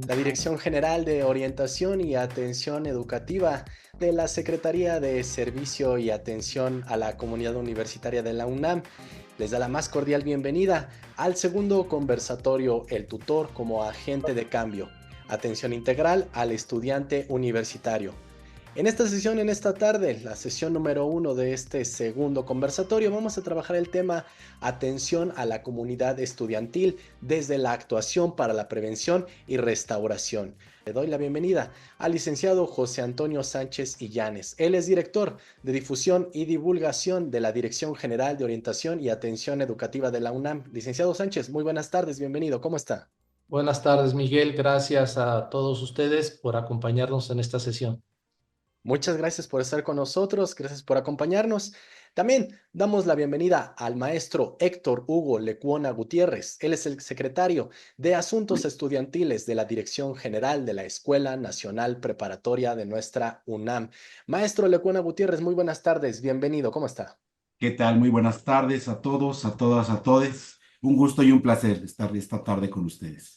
La Dirección General de Orientación y Atención Educativa de la Secretaría de Servicio y Atención a la Comunidad Universitaria de la UNAM les da la más cordial bienvenida al segundo conversatorio El Tutor como Agente de Cambio, atención integral al estudiante universitario. En esta sesión, en esta tarde, la sesión número 1 de este segundo conversatorio, vamos a trabajar el tema atención a la comunidad estudiantil desde la actuación para la prevención y restauración. Le doy la bienvenida al licenciado José Antonio Sánchez Illanes. Él es director de difusión y divulgación de la Dirección General de Orientación y Atención Educativa de la UNAM. Licenciado Sánchez, muy buenas tardes, bienvenido, ¿cómo está? Buenas tardes, Miguel. Gracias a todos ustedes por acompañarnos en esta sesión. Muchas gracias por estar con nosotros, gracias por acompañarnos. También damos la bienvenida al maestro Héctor Hugo Lecuona Gutiérrez. Él es el secretario de Asuntos Estudiantiles de la Dirección General de la Escuela Nacional Preparatoria de nuestra UNAM. Maestro Lecuona Gutiérrez, muy buenas tardes, bienvenido, ¿cómo está? ¿Qué tal? Muy buenas tardes a todos, a todas, a todes. Un gusto y un placer estar esta tarde con ustedes.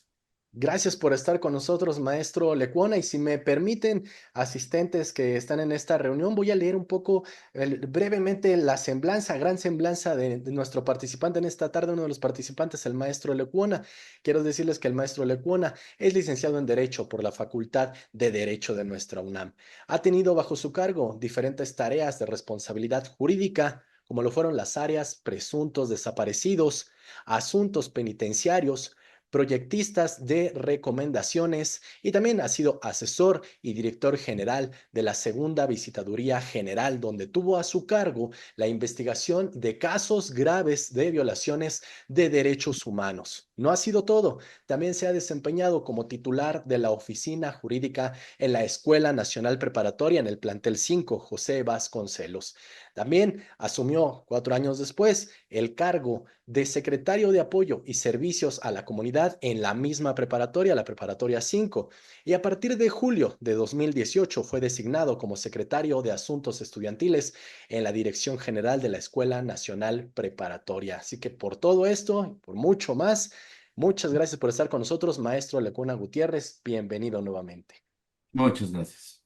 Gracias por estar con nosotros, maestro Lecuona. Y si me permiten, asistentes que están en esta reunión, voy a leer un poco brevemente la semblanza, gran semblanza de nuestro participante en esta tarde, uno de los participantes, el maestro Lecuona. Quiero decirles que el maestro Lecuona es licenciado en Derecho por la Facultad de Derecho de nuestra UNAM. Ha tenido bajo su cargo diferentes tareas de responsabilidad jurídica, como lo fueron las áreas presuntos desaparecidos, asuntos penitenciarios, proyectistas de recomendaciones y también ha sido asesor y director general de la Segunda Visitaduría General, donde tuvo a su cargo la investigación de casos graves de violaciones de derechos humanos. No ha sido todo, también se ha desempeñado como titular de la Oficina Jurídica en la Escuela Nacional Preparatoria en el plantel 5, José Vasconcelos. También asumió 4 años después el cargo de secretario de apoyo y servicios a la comunidad en la misma preparatoria, la preparatoria 5, y a partir de julio de 2018 fue designado como secretario de Asuntos Estudiantiles en la Dirección General de la Escuela Nacional Preparatoria. Así que por todo esto y por mucho más, muchas gracias por estar con nosotros, maestro Lecuona Gutiérrez. Bienvenido nuevamente. Muchas gracias.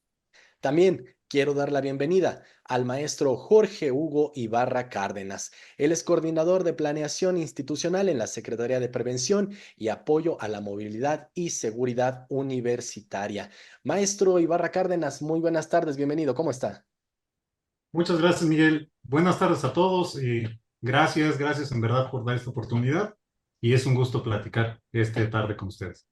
También quiero dar la bienvenida al maestro Jorge Hugo Ibarra Cárdenas. Él es coordinador de planeación institucional en la Secretaría de Prevención y Apoyo a la Movilidad y Seguridad Universitaria. Maestro Ibarra Cárdenas, muy buenas tardes, bienvenido, ¿cómo está? Muchas gracias, Miguel. Buenas tardes a todos. Gracias en verdad por dar esta oportunidad y es un gusto platicar esta tarde con ustedes.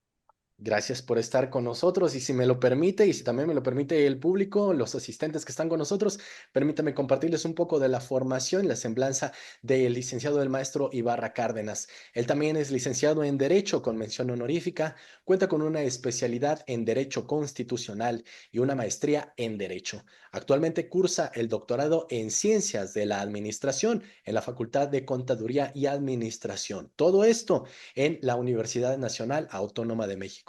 Gracias por estar con nosotros y si me lo permite y si también me lo permite el público, los asistentes que están con nosotros, permítame compartirles un poco de la formación, la semblanza del licenciado del maestro Ibarra Cárdenas. Él también es licenciado en Derecho con mención honorífica, cuenta con una especialidad en Derecho Constitucional y una maestría en Derecho. Actualmente cursa el doctorado en Ciencias de la Administración en la Facultad de Contaduría y Administración. Todo esto en la Universidad Nacional Autónoma de México.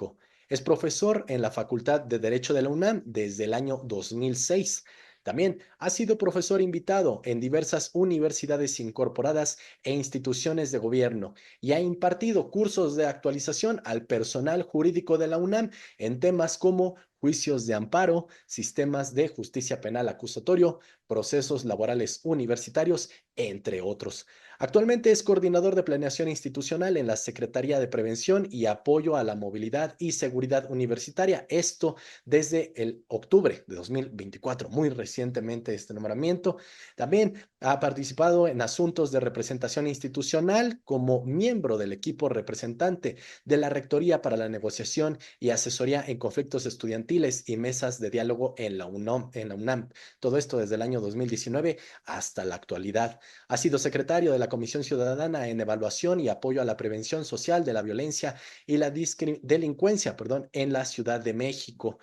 Es profesor en la Facultad de Derecho de la UNAM desde el año 2006. También ha sido profesor invitado en diversas universidades incorporadas e instituciones de gobierno y ha impartido cursos de actualización al personal jurídico de la UNAM en temas como juicios de amparo, sistemas de justicia penal acusatorio, procesos laborales universitarios, entre otros. Actualmente es coordinador de planeación institucional en la Secretaría de Prevención y Apoyo a la Movilidad y Seguridad Universitaria. Esto desde el octubre de 2024, muy recientemente este nombramiento. También ha participado en asuntos de representación institucional como miembro del equipo representante de la Rectoría para la Negociación y Asesoría en Conflictos Estudiantiles y mesas de diálogo en la UNAM. Todo esto desde el año 2019 hasta la actualidad. Ha sido secretario de la Comisión Ciudadana en Evaluación y Apoyo a la Prevención Social de la Violencia y la Delincuencia, en la Ciudad de México.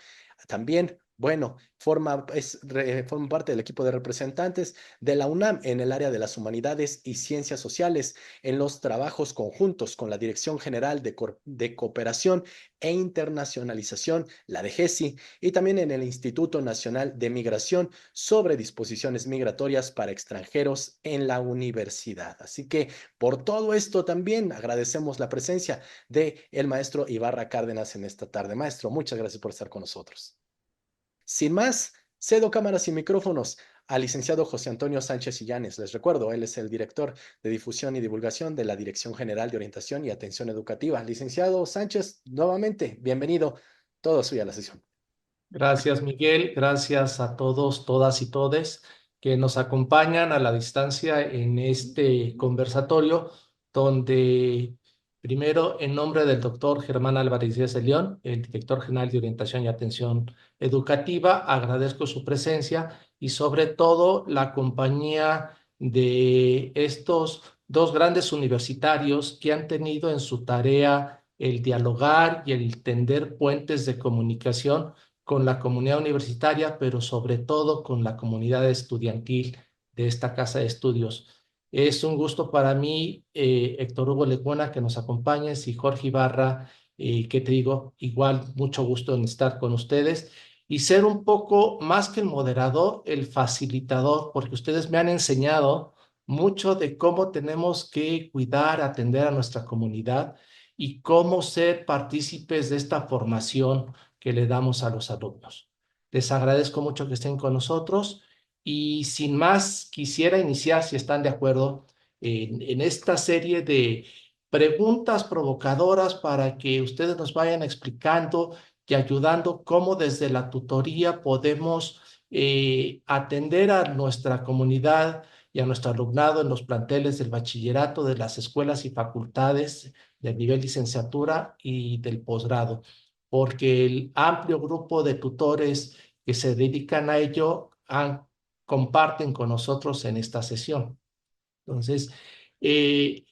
También Bueno, forma parte del equipo de representantes de la UNAM en el área de las humanidades y ciencias sociales, en los trabajos conjuntos con la Dirección General de Cooperación e Internacionalización, la DGESI, y también en el Instituto Nacional de Migración sobre disposiciones migratorias para extranjeros en la universidad. Así que por todo esto también agradecemos la presencia de el maestro Ibarra Cárdenas en esta tarde. Maestro, muchas gracias por estar con nosotros. Sin más, cedo cámaras y micrófonos al licenciado José Antonio Sánchez Illanes. Les recuerdo, él es el director de difusión y divulgación de la Dirección General de Orientación y Atención Educativa. Licenciado Sánchez, nuevamente, bienvenido. Todo suyo a la sesión. Gracias, Miguel. Gracias a todos, todas y todes que nos acompañan a la distancia en este conversatorio, donde primero, en nombre del doctor Germán Álvarez Díaz de León, el director general de Orientación y Atención Educativa, agradezco su presencia y sobre todo la compañía de estos dos grandes universitarios que han tenido en su tarea el dialogar y el tender puentes de comunicación con la comunidad universitaria, pero sobre todo con la comunidad estudiantil de esta casa de estudios. Es un gusto para mí, Héctor Hugo Lecuona, que nos acompañes, y Jorge Ibarra, que te digo, igual mucho gusto en estar con ustedes y ser un poco más que el moderador, el facilitador, porque ustedes me han enseñado mucho de cómo tenemos que cuidar, atender a nuestra comunidad y cómo ser partícipes de esta formación que le damos a los alumnos. Les agradezco mucho que estén con nosotros y sin más quisiera iniciar, si están de acuerdo, en esta serie de preguntas provocadoras para que ustedes nos vayan explicando y ayudando cómo desde la tutoría podemos atender a nuestra comunidad y a nuestro alumnado en los planteles del bachillerato, de las escuelas y facultades del nivel licenciatura y del posgrado, porque el amplio grupo de tutores que se dedican a ello comparten con nosotros en esta sesión. Entonces, eh,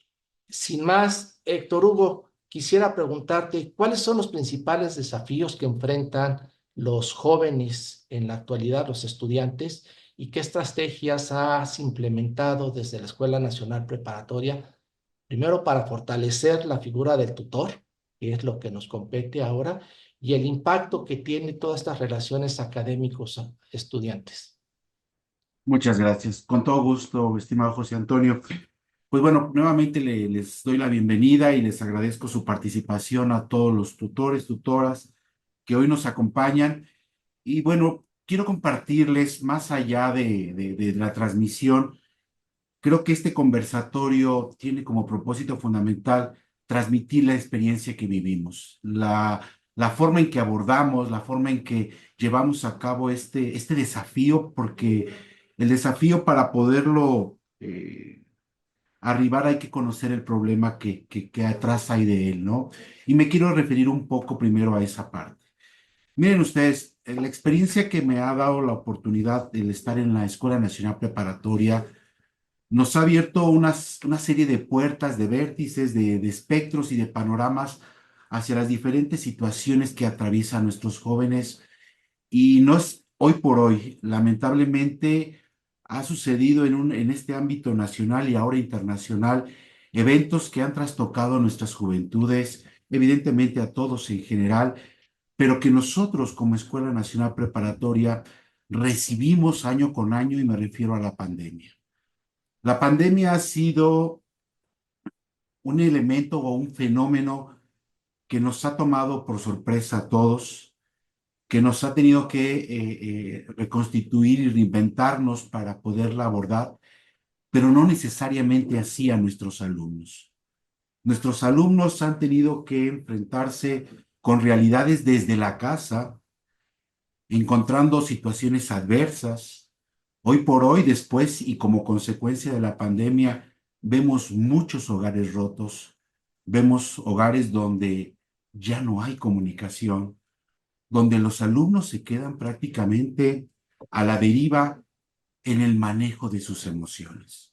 sin más, Héctor Hugo, quisiera preguntarte, ¿cuáles son los principales desafíos que enfrentan los jóvenes en la actualidad, los estudiantes, y qué estrategias has implementado desde la Escuela Nacional Preparatoria, primero para fortalecer la figura del tutor, que es lo que nos compete ahora, y el impacto que tiene todas estas relaciones académicos-estudiantes? Muchas gracias. Con todo gusto, estimado José Antonio. Pues bueno, nuevamente les doy la bienvenida y les agradezco su participación a todos los tutores, tutoras que hoy nos acompañan. Y bueno, quiero compartirles, más allá de la transmisión, creo que este conversatorio tiene como propósito fundamental transmitir la experiencia que vivimos, la forma en que abordamos, la forma en que llevamos a cabo este desafío, porque el desafío para poderlo arribar hay que conocer el problema que atrás hay de él, ¿no? Y me quiero referir un poco primero a esa parte. Miren ustedes, la experiencia que me ha dado la oportunidad de estar en la Escuela Nacional Preparatoria nos ha abierto una serie de puertas, de vértices, de espectros y de panoramas hacia las diferentes situaciones que atraviesan nuestros jóvenes. Y no es hoy por hoy, lamentablemente ha sucedido en este ámbito nacional y ahora internacional eventos que han trastocado nuestras juventudes, evidentemente a todos en general, pero que nosotros como Escuela Nacional Preparatoria recibimos año con año, y me refiero a la pandemia. La pandemia ha sido un elemento o un fenómeno que nos ha tomado por sorpresa a todos, que nos ha tenido que reconstituir y reinventarnos para poderla abordar, pero no necesariamente así a nuestros alumnos. Nuestros alumnos han tenido que enfrentarse con realidades desde la casa, encontrando situaciones adversas. Hoy por hoy, después y como consecuencia de la pandemia, vemos muchos hogares rotos, vemos hogares donde ya no hay comunicación, donde los alumnos se quedan prácticamente a la deriva en el manejo de sus emociones.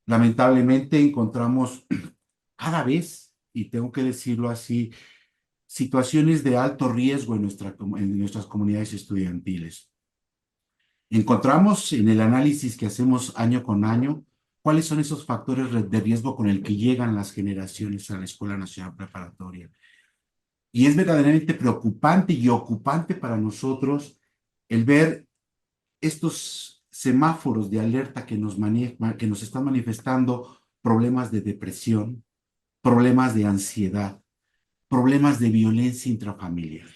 Lamentablemente encontramos cada vez, y tengo que decirlo así, situaciones de alto riesgo en nuestras comunidades estudiantiles. Encontramos en el análisis que hacemos año con año cuáles son esos factores de riesgo con el que llegan las generaciones a la Escuela Nacional Preparatoria. Y es verdaderamente preocupante y ocupante para nosotros el ver estos semáforos de alerta que nos están manifestando problemas de depresión, problemas de ansiedad, problemas de violencia intrafamiliar.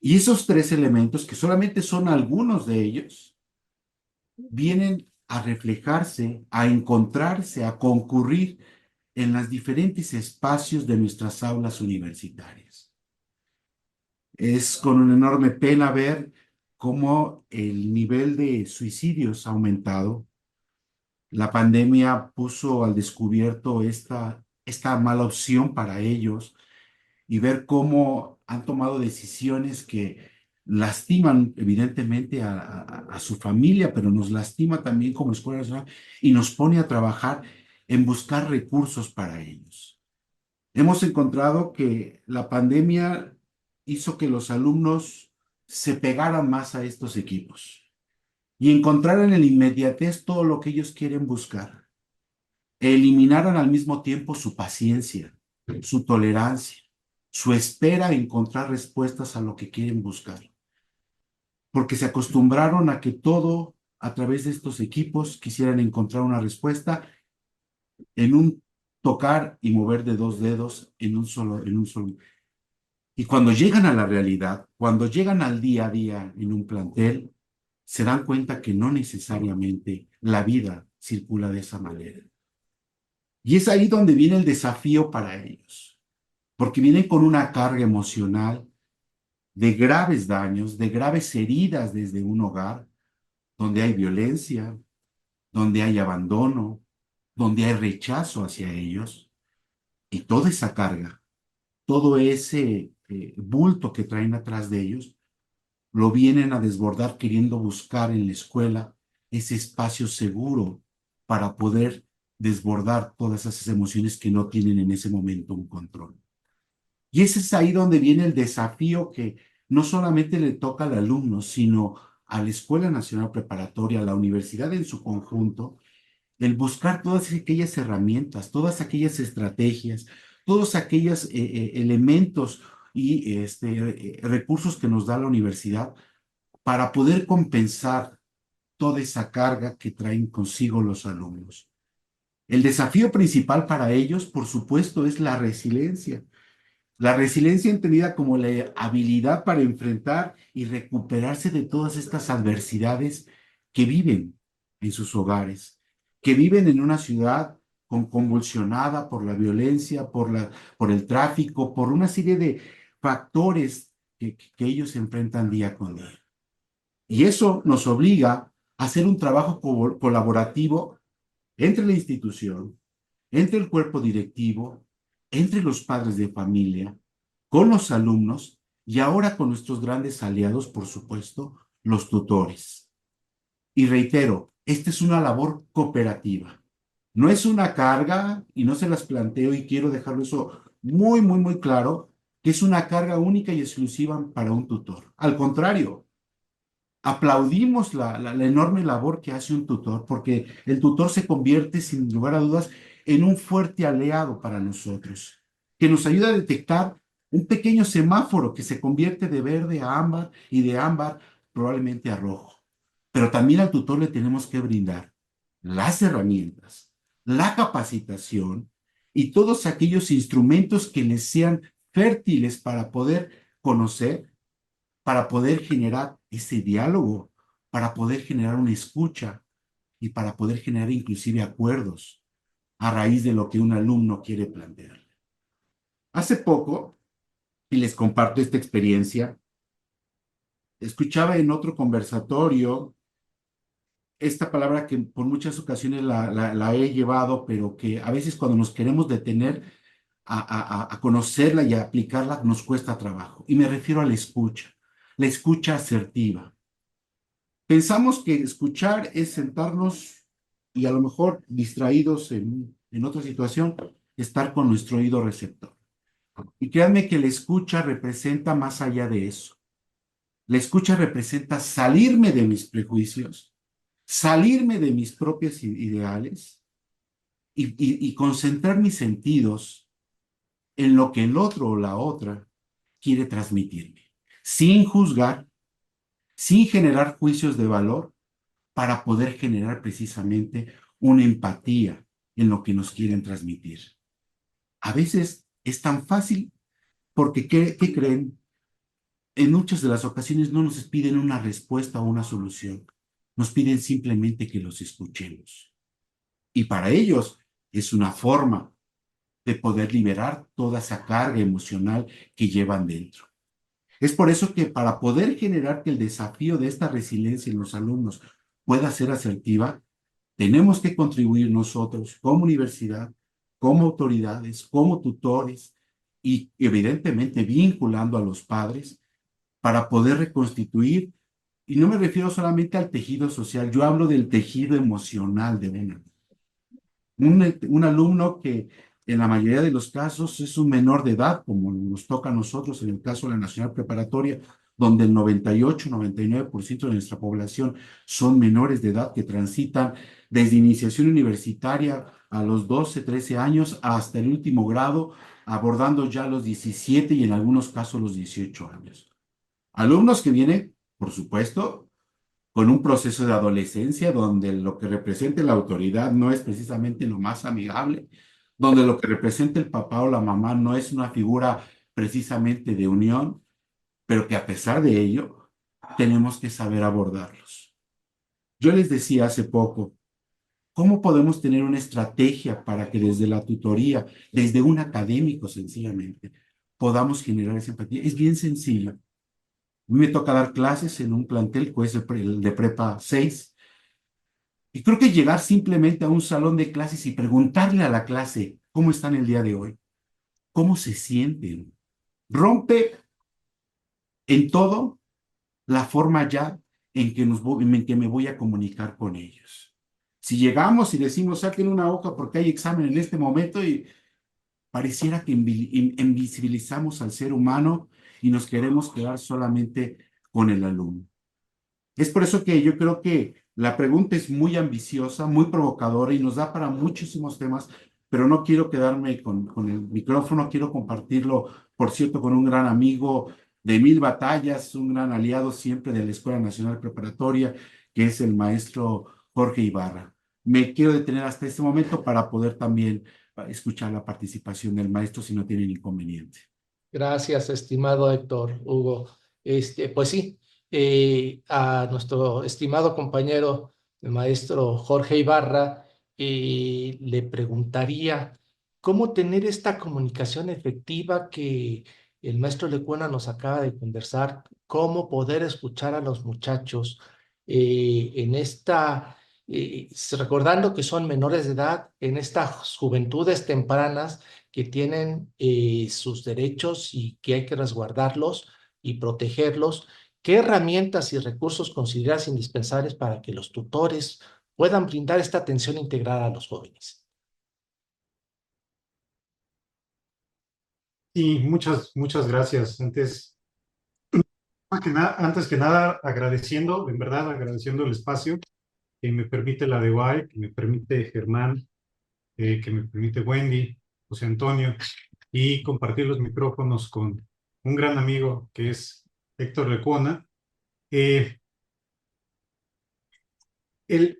Y esos tres elementos, que solamente son algunos de ellos, vienen a reflejarse, a encontrarse, a concurrir en los diferentes espacios de nuestras aulas universitarias. Es con una enorme pena ver cómo el nivel de suicidios ha aumentado. La pandemia puso al descubierto esta mala opción para ellos y ver cómo han tomado decisiones que lastiman evidentemente a su familia, pero nos lastima también como Escuela Nacional y nos pone a trabajar en buscar recursos para ellos. Hemos encontrado que la pandemia hizo que los alumnos se pegaran más a estos equipos y encontraran en la inmediatez todo lo que ellos quieren buscar. Eliminaran al mismo tiempo su paciencia, su tolerancia, su espera a encontrar respuestas a lo que quieren buscar. Porque se acostumbraron a que todo a través de estos equipos quisieran encontrar una respuesta en un tocar y mover de dos dedos en un solo. Y cuando llegan a la realidad, cuando llegan al día a día en un plantel, se dan cuenta que no necesariamente la vida circula de esa manera. Y es ahí donde viene el desafío para ellos, porque vienen con una carga emocional de graves daños, de graves heridas desde un hogar, donde hay violencia, donde hay abandono, donde hay rechazo hacia ellos, y toda esa carga, todo ese bulto que traen atrás de ellos, lo vienen a desbordar queriendo buscar en la escuela ese espacio seguro para poder desbordar todas esas emociones que no tienen en ese momento un control. Y ese es ahí donde viene el desafío que no solamente le toca al alumno, sino a la Escuela Nacional Preparatoria, a la universidad en su conjunto, el buscar todas aquellas herramientas, todas aquellas estrategias, todos aquellos elementos y recursos que nos da la universidad para poder compensar toda esa carga que traen consigo los alumnos. El desafío principal para ellos, por supuesto, es la resiliencia. La resiliencia entendida como la habilidad para enfrentar y recuperarse de todas estas adversidades que viven en sus hogares, que viven en una ciudad convulsionada por la violencia, por el tráfico, por una serie de factores que ellos enfrentan día con día. Y eso nos obliga a hacer un trabajo colaborativo entre la institución, entre el cuerpo directivo, entre los padres de familia, con los alumnos y ahora con nuestros grandes aliados, por supuesto, los tutores. Y reitero, esta es una labor cooperativa. No es una carga, y no se las planteo y quiero dejarlo eso muy, muy, muy claro, que es una carga única y exclusiva para un tutor. Al contrario, aplaudimos la enorme labor que hace un tutor, porque el tutor se convierte, sin lugar a dudas, en un fuerte aliado para nosotros, que nos ayuda a detectar un pequeño semáforo que se convierte de verde a ámbar y de ámbar probablemente a rojo. Pero también al tutor le tenemos que brindar las herramientas, la capacitación y todos aquellos instrumentos que les sean fértiles para poder conocer, para poder generar ese diálogo, para poder generar una escucha y para poder generar inclusive acuerdos a raíz de lo que un alumno quiere plantear. Hace poco, y les comparto esta experiencia, escuchaba en otro conversatorio esta palabra que por muchas ocasiones la he llevado, pero que a veces cuando nos queremos detener a conocerla y a aplicarla nos cuesta trabajo. Y me refiero a la escucha asertiva. Pensamos que escuchar es sentarnos y a lo mejor distraídos en otra situación, estar con nuestro oído receptor. Y créanme que la escucha representa más allá de eso. La escucha representa salirme de mis prejuicios, salirme de mis propios ideales y concentrar mis sentidos en lo que el otro o la otra quiere transmitirme, sin juzgar, sin generar juicios de valor, para poder generar precisamente una empatía en lo que nos quieren transmitir. A veces es tan fácil porque, ¿qué creen? En muchas de las ocasiones no nos piden una respuesta o una solución, nos piden simplemente que los escuchemos. Y para ellos es una forma de poder liberar toda esa carga emocional que llevan dentro. Es por eso que para poder generar que el desafío de esta resiliencia en los alumnos pueda ser asertiva, tenemos que contribuir nosotros como universidad, como autoridades, como tutores y evidentemente vinculando a los padres para poder reconstituir, y no me refiero solamente al tejido social, yo hablo del tejido emocional de un alumno que en la mayoría de los casos es un menor de edad, como nos toca a nosotros en el caso de la Nacional Preparatoria, donde el 98-99% de nuestra población son menores de edad que transitan desde iniciación universitaria a los 12-13 años hasta el último grado, abordando ya los 17 y en algunos casos los 18 años. Alumnos que vienen, por supuesto, con un proceso de adolescencia donde lo que representa la autoridad no es precisamente lo más amigable, donde lo que representa el papá o la mamá no es una figura precisamente de unión, pero que a pesar de ello tenemos que saber abordarlos. Yo les decía hace poco, ¿cómo podemos tener una estrategia para que desde la tutoría, desde un académico sencillamente, podamos generar esa empatía? Es bien sencillo. A mí me toca dar clases en un plantel que es el de Prepa 6. Y creo que llegar simplemente a un salón de clases y preguntarle a la clase cómo están el día de hoy, cómo se sienten, rompe en todo la forma ya en que me voy a comunicar con ellos. Si llegamos y decimos, saquen una hoja porque hay examen en este momento y pareciera que invisibilizamos al ser humano y nos queremos quedar solamente con el alumno. Es por eso que yo creo que la pregunta es muy ambiciosa, muy provocadora y nos da para muchísimos temas, pero no quiero quedarme con el micrófono, quiero compartirlo, por cierto, con un gran amigo de mil batallas, un gran aliado siempre de la Escuela Nacional Preparatoria, que es el maestro Jorge Ibarra. Me quiero detener hasta este momento para poder también escuchar la participación del maestro si no tienen inconveniente. Gracias, estimado Héctor Hugo. Pues sí, a nuestro estimado compañero, el maestro Jorge Ibarra, le preguntaría cómo tener esta comunicación efectiva que el maestro Lecuona nos acaba de conversar, cómo poder escuchar a los muchachos en esta, recordando que son menores de edad, en estas juventudes tempranas que tienen sus derechos y que hay que resguardarlos y protegerlos. ¿Qué herramientas y recursos consideras indispensables para que los tutores puedan brindar esta atención integral a los jóvenes? Y muchas gracias. Antes que nada, agradeciendo, en verdad, agradeciendo el espacio que me permite la DEUAE, que me permite Germán, que me permite Wendy, José Antonio, y compartir los micrófonos con un gran amigo que es Héctor Lecuona.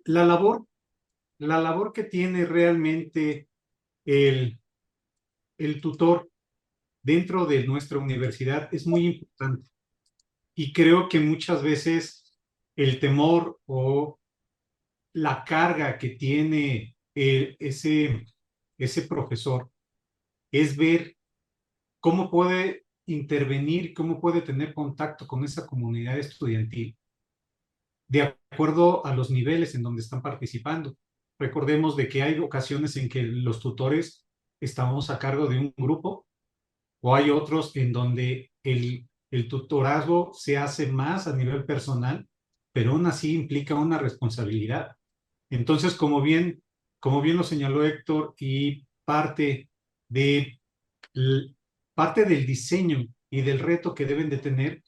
La labor que tiene realmente el tutor dentro de nuestra universidad es muy importante. Y creo que muchas veces el temor o la carga que tiene ese profesor es ver cómo puede intervenir, cómo puede tener contacto con esa comunidad estudiantil de acuerdo a los niveles en donde están participando. Recordemos de que hay ocasiones en que los tutores estamos a cargo de un grupo o hay otros en donde el tutorazgo se hace más a nivel personal, pero aún así implica una responsabilidad. Entonces, como bien lo señaló Héctor, y parte de parte del diseño y del reto que deben de tener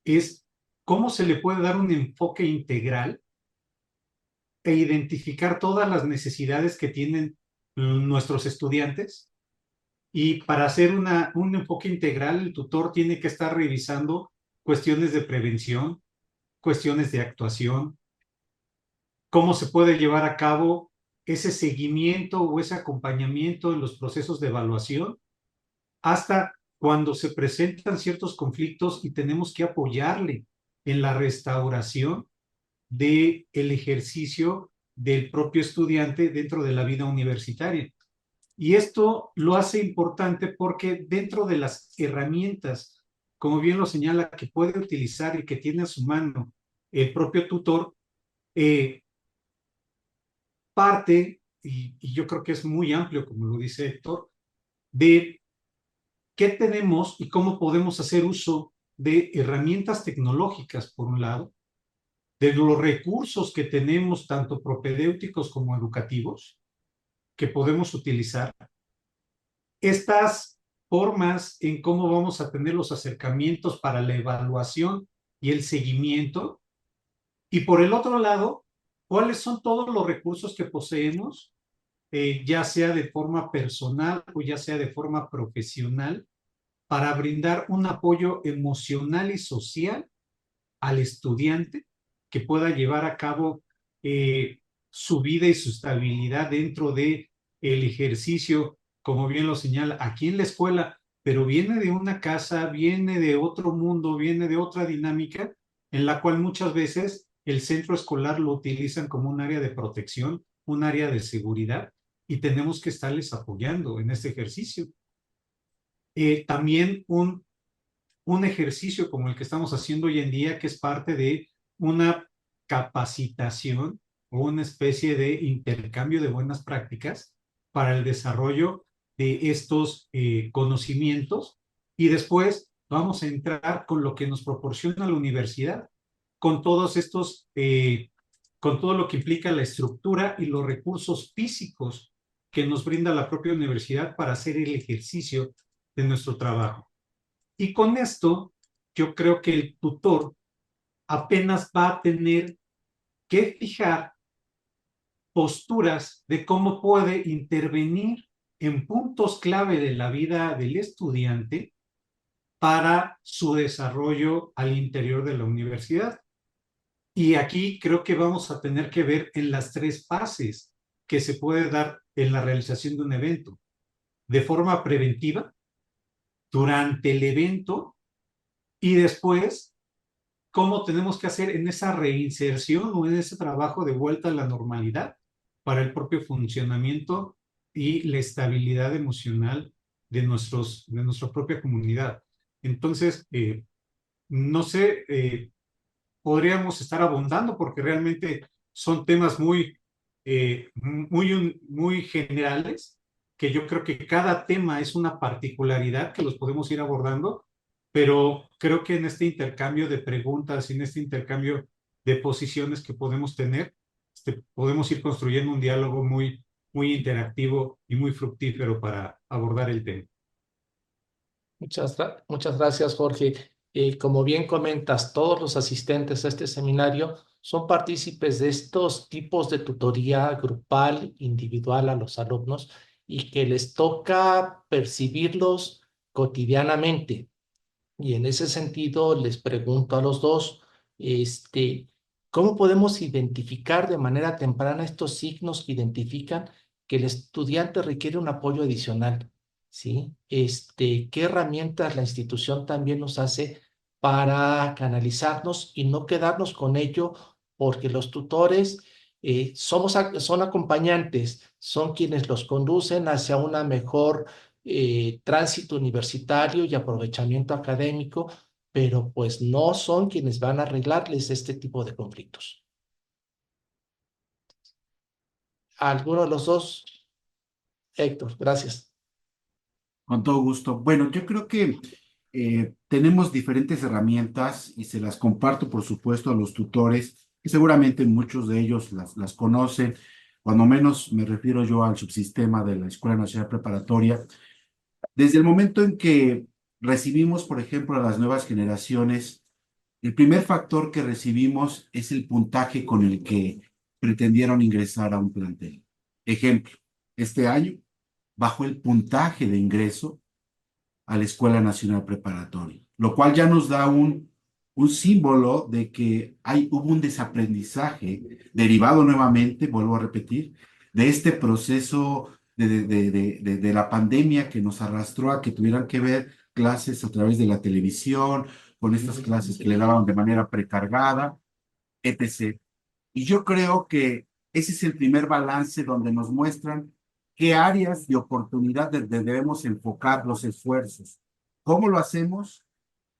es cómo se le puede dar un enfoque integral e identificar todas las necesidades que tienen nuestros estudiantes. Y para hacer un enfoque integral, el tutor tiene que estar revisando cuestiones de prevención, cuestiones de actuación, cómo se puede llevar a cabo ese seguimiento o ese acompañamiento en los procesos de evaluación, hasta cuando se presentan ciertos conflictos y tenemos que apoyarle en la restauración del ejercicio del propio estudiante dentro de la vida universitaria. Y esto lo hace importante porque dentro de las herramientas, como bien lo señala, que puede utilizar y que tiene a su mano el propio tutor, parte, y yo creo que es muy amplio, como lo dice Héctor, de qué tenemos y cómo podemos hacer uso de herramientas tecnológicas, por un lado, de los recursos que tenemos, tanto propedéuticos como educativos, que podemos utilizar, estas formas en cómo vamos a tener los acercamientos para la evaluación y el seguimiento, y por el otro lado, cuáles son todos los recursos que poseemos, ya sea de forma personal o ya sea de forma profesional, para brindar un apoyo emocional y social al estudiante que pueda llevar a cabo su vida y su estabilidad dentro de el ejercicio, como bien lo señala, aquí en la escuela, pero viene de una casa, viene de otro mundo, viene de otra dinámica, en la cual muchas veces el centro escolar lo utilizan como un área de protección, un área de seguridad, y tenemos que estarles apoyando en este ejercicio. También un ejercicio como el que estamos haciendo hoy en día, que es parte de una capacitación o una especie de intercambio de buenas prácticas para el desarrollo de estos conocimientos, y después vamos a entrar con lo que nos proporciona la universidad, con todos estos, con todo lo que implica la estructura y los recursos físicos que nos brinda la propia universidad para hacer el ejercicio de nuestro trabajo. Y con esto, yo creo que el tutor apenas va a tener que fijar posturas de cómo puede intervenir en puntos clave de la vida del estudiante para su desarrollo al interior de la universidad. Y aquí creo que vamos a tener que ver en las tres fases que se puede dar en la realización de un evento: de forma preventiva, durante el evento, y después cómo tenemos que hacer en esa reinserción o en ese trabajo de vuelta a la normalidad para el propio funcionamiento y la estabilidad emocional de nuestra propia comunidad. Entonces, no sé, podríamos estar abundando porque realmente son temas muy generales, que yo creo que cada tema es una particularidad que los podemos ir abordando, pero creo que en este intercambio de preguntas y en este intercambio de posiciones que podemos tener, podemos ir construyendo un diálogo muy interactivo y muy fructífero para abordar el tema. Muchas gracias, Jorge. Como bien comentas, todos los asistentes a este seminario son partícipes de estos tipos de tutoría grupal, individual a los alumnos, y que les toca percibirlos cotidianamente. Y en ese sentido les pregunto a los dos, ¿cómo podemos identificar de manera temprana estos signos que identifican que el estudiante requiere un apoyo adicional? ¿Sí? ¿Qué herramientas la institución también nos hace para canalizarnos y no quedarnos con ello? Porque los tutores son acompañantes, son quienes los conducen hacia una mejor tránsito universitario y aprovechamiento académico, pero pues no son quienes van a arreglarles este tipo de conflictos. ¿Alguno de los dos? Héctor, gracias. Con todo gusto. Bueno, yo creo que tenemos diferentes herramientas y se las comparto, por supuesto, a los tutores, que seguramente muchos de ellos las conocen, cuando menos me refiero yo al subsistema de la Escuela Nacional Preparatoria. Desde el momento en que recibimos, por ejemplo, a las nuevas generaciones, el primer factor que recibimos es el puntaje con el que pretendieron ingresar a un plantel. Ejemplo, este año bajó el puntaje de ingreso a la Escuela Nacional Preparatoria, lo cual ya nos da un símbolo de que hubo un desaprendizaje derivado nuevamente, vuelvo a repetir, de este proceso de la pandemia que nos arrastró a que tuvieran que ver clases a través de la televisión, con estas clases que le daban de manera precargada, etc. Y yo creo que ese es el primer balance donde nos muestran qué áreas de oportunidad debemos enfocar los esfuerzos. ¿Cómo lo hacemos?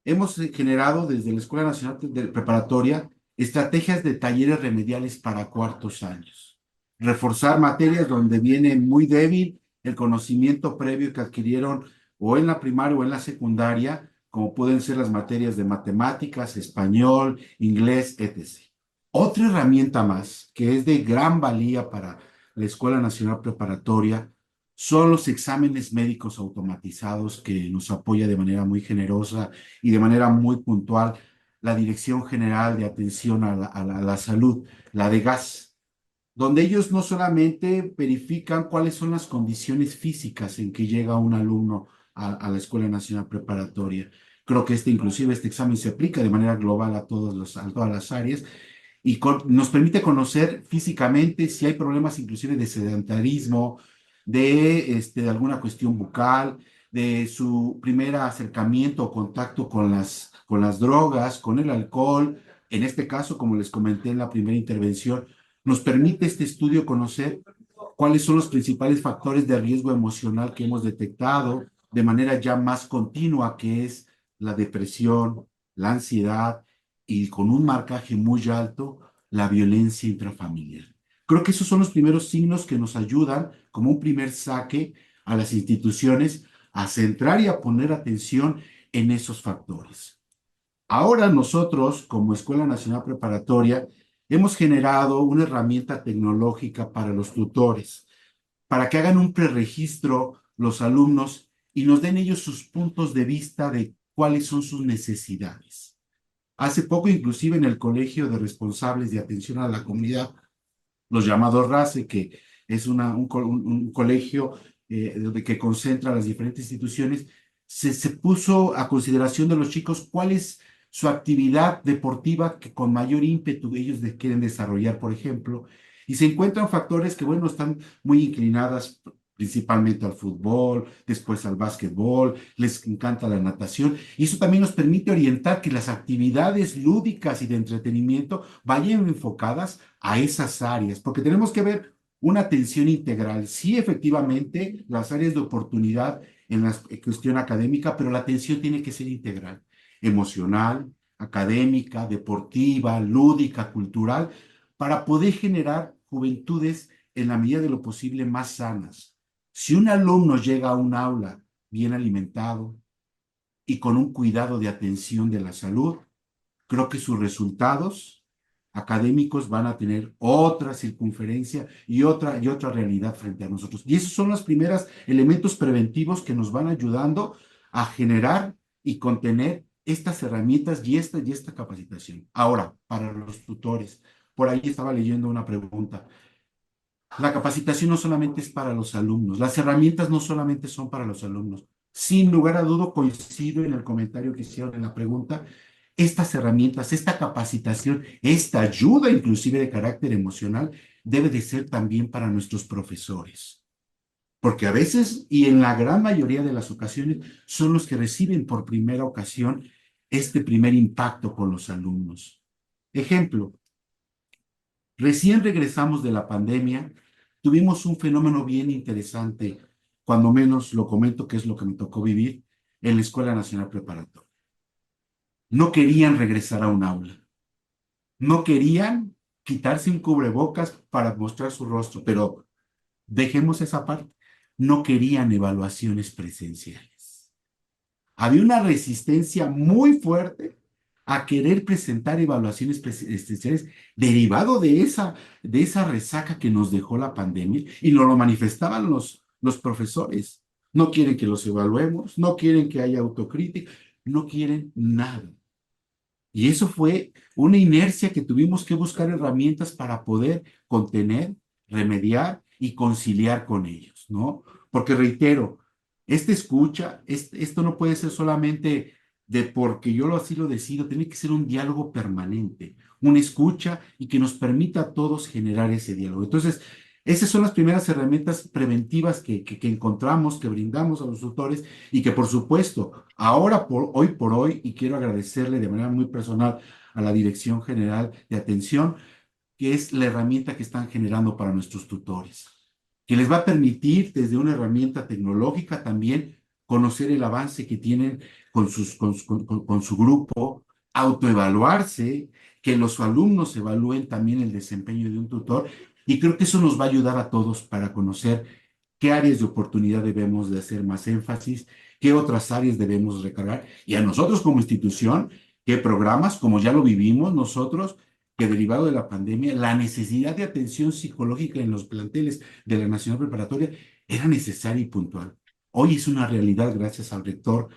Hemos generado desde la Escuela Nacional de Preparatoria estrategias de talleres remediales para cuartos años. Reforzar materias donde viene muy débil el conocimiento previo que adquirieron o en la primaria o en la secundaria, como pueden ser las materias de matemáticas, español, inglés, etc. Otra herramienta más que es de gran valía para la Escuela Nacional Preparatoria son los exámenes médicos automatizados que nos apoya de manera muy generosa y de manera muy puntual la Dirección General de Atención a la Salud, la de GAS, donde ellos no solamente verifican cuáles son las condiciones físicas en que llega un alumno a la Escuela Nacional Preparatoria. Creo que inclusive este examen se aplica de manera global a todas las áreas y nos permite conocer físicamente si hay problemas inclusive de sedentarismo, de alguna cuestión bucal, de su primer acercamiento o contacto con las drogas, con el alcohol. En este caso, como les comenté en la primera intervención, nos permite este estudio conocer cuáles son los principales factores de riesgo emocional que hemos detectado de manera ya más continua, que es la depresión, la ansiedad y con un marcaje muy alto, la violencia intrafamiliar. Creo que esos son los primeros signos que nos ayudan como un primer saque a las instituciones a centrar y a poner atención en esos factores. Ahora nosotros, como Escuela Nacional Preparatoria, hemos generado una herramienta tecnológica para los tutores, para que hagan un preregistro los alumnos y nos den ellos sus puntos de vista de cuáles son sus necesidades. Hace poco, inclusive en el Colegio de Responsables de Atención a la Comunidad, los llamados RACE, que es un colegio que concentra las diferentes instituciones, se puso a consideración de los chicos cuál es su actividad deportiva que con mayor ímpetu ellos quieren desarrollar, por ejemplo, y se encuentran factores que, bueno, están muy inclinadas principalmente al fútbol, después al básquetbol, les encanta la natación, y eso también nos permite orientar que las actividades lúdicas y de entretenimiento vayan enfocadas a esas áreas, porque tenemos que ver una atención integral. Sí, efectivamente, las áreas de oportunidad en la cuestión académica, pero la atención tiene que ser integral, emocional, académica, deportiva, lúdica, cultural, para poder generar juventudes en la medida de lo posible más sanas. Si un alumno llega a un aula bien alimentado y con un cuidado de atención de la salud, creo que sus resultados académicos van a tener otra circunferencia y otra realidad frente a nosotros. Y esos son los primeros elementos preventivos que nos van ayudando a generar y contener estas herramientas y esta capacitación. Ahora, para los tutores, por ahí estaba leyendo una pregunta. La capacitación no solamente es para los alumnos, las herramientas no solamente son para los alumnos. Sin lugar a duda, coincido en el comentario que hicieron en la pregunta. Estas herramientas, esta capacitación, esta ayuda inclusive de carácter emocional, debe de ser también para nuestros profesores. Porque a veces, y en la gran mayoría de las ocasiones, son los que reciben por primera ocasión este primer impacto con los alumnos. Ejemplo, recién regresamos de la pandemia, tuvimos un fenómeno bien interesante, cuando menos lo comento, que es lo que me tocó vivir en la Escuela Nacional Preparatoria. No querían regresar a un aula. No querían quitarse un cubrebocas para mostrar su rostro, pero dejemos esa parte. No querían evaluaciones presenciales. Había una resistencia muy fuerte a querer presentar evaluaciones presenciales derivado de esa resaca que nos dejó la pandemia y nos lo manifestaban los profesores. no quieren que los evaluemos, no quieren que haya autocrítica, no quieren nada. Y eso fue una inercia que tuvimos que buscar herramientas para poder contener, remediar y conciliar con ellos, ¿no? Porque reitero, esta escucha, esto no puede ser solamente de porque yo así lo decido, tiene que ser un diálogo permanente, una escucha y que nos permita a todos generar ese diálogo. Entonces, esas son las primeras herramientas preventivas que encontramos, que brindamos a los tutores y que por supuesto, ahora, hoy por hoy, y quiero agradecerle de manera muy personal a la Dirección General de Atención, que es la herramienta que están generando para nuestros tutores, que les va a permitir desde una herramienta tecnológica también conocer el avance que tienen con su grupo, autoevaluarse, que los alumnos evalúen también el desempeño de un tutor, y creo que eso nos va a ayudar a todos para conocer qué áreas de oportunidad debemos de hacer más énfasis, qué otras áreas debemos recargar, y a nosotros como institución, qué programas, como ya lo vivimos nosotros, que derivado de la pandemia, la necesidad de atención psicológica en los planteles de la Nacional Preparatoria era necesaria y puntual. Hoy es una realidad gracias al rector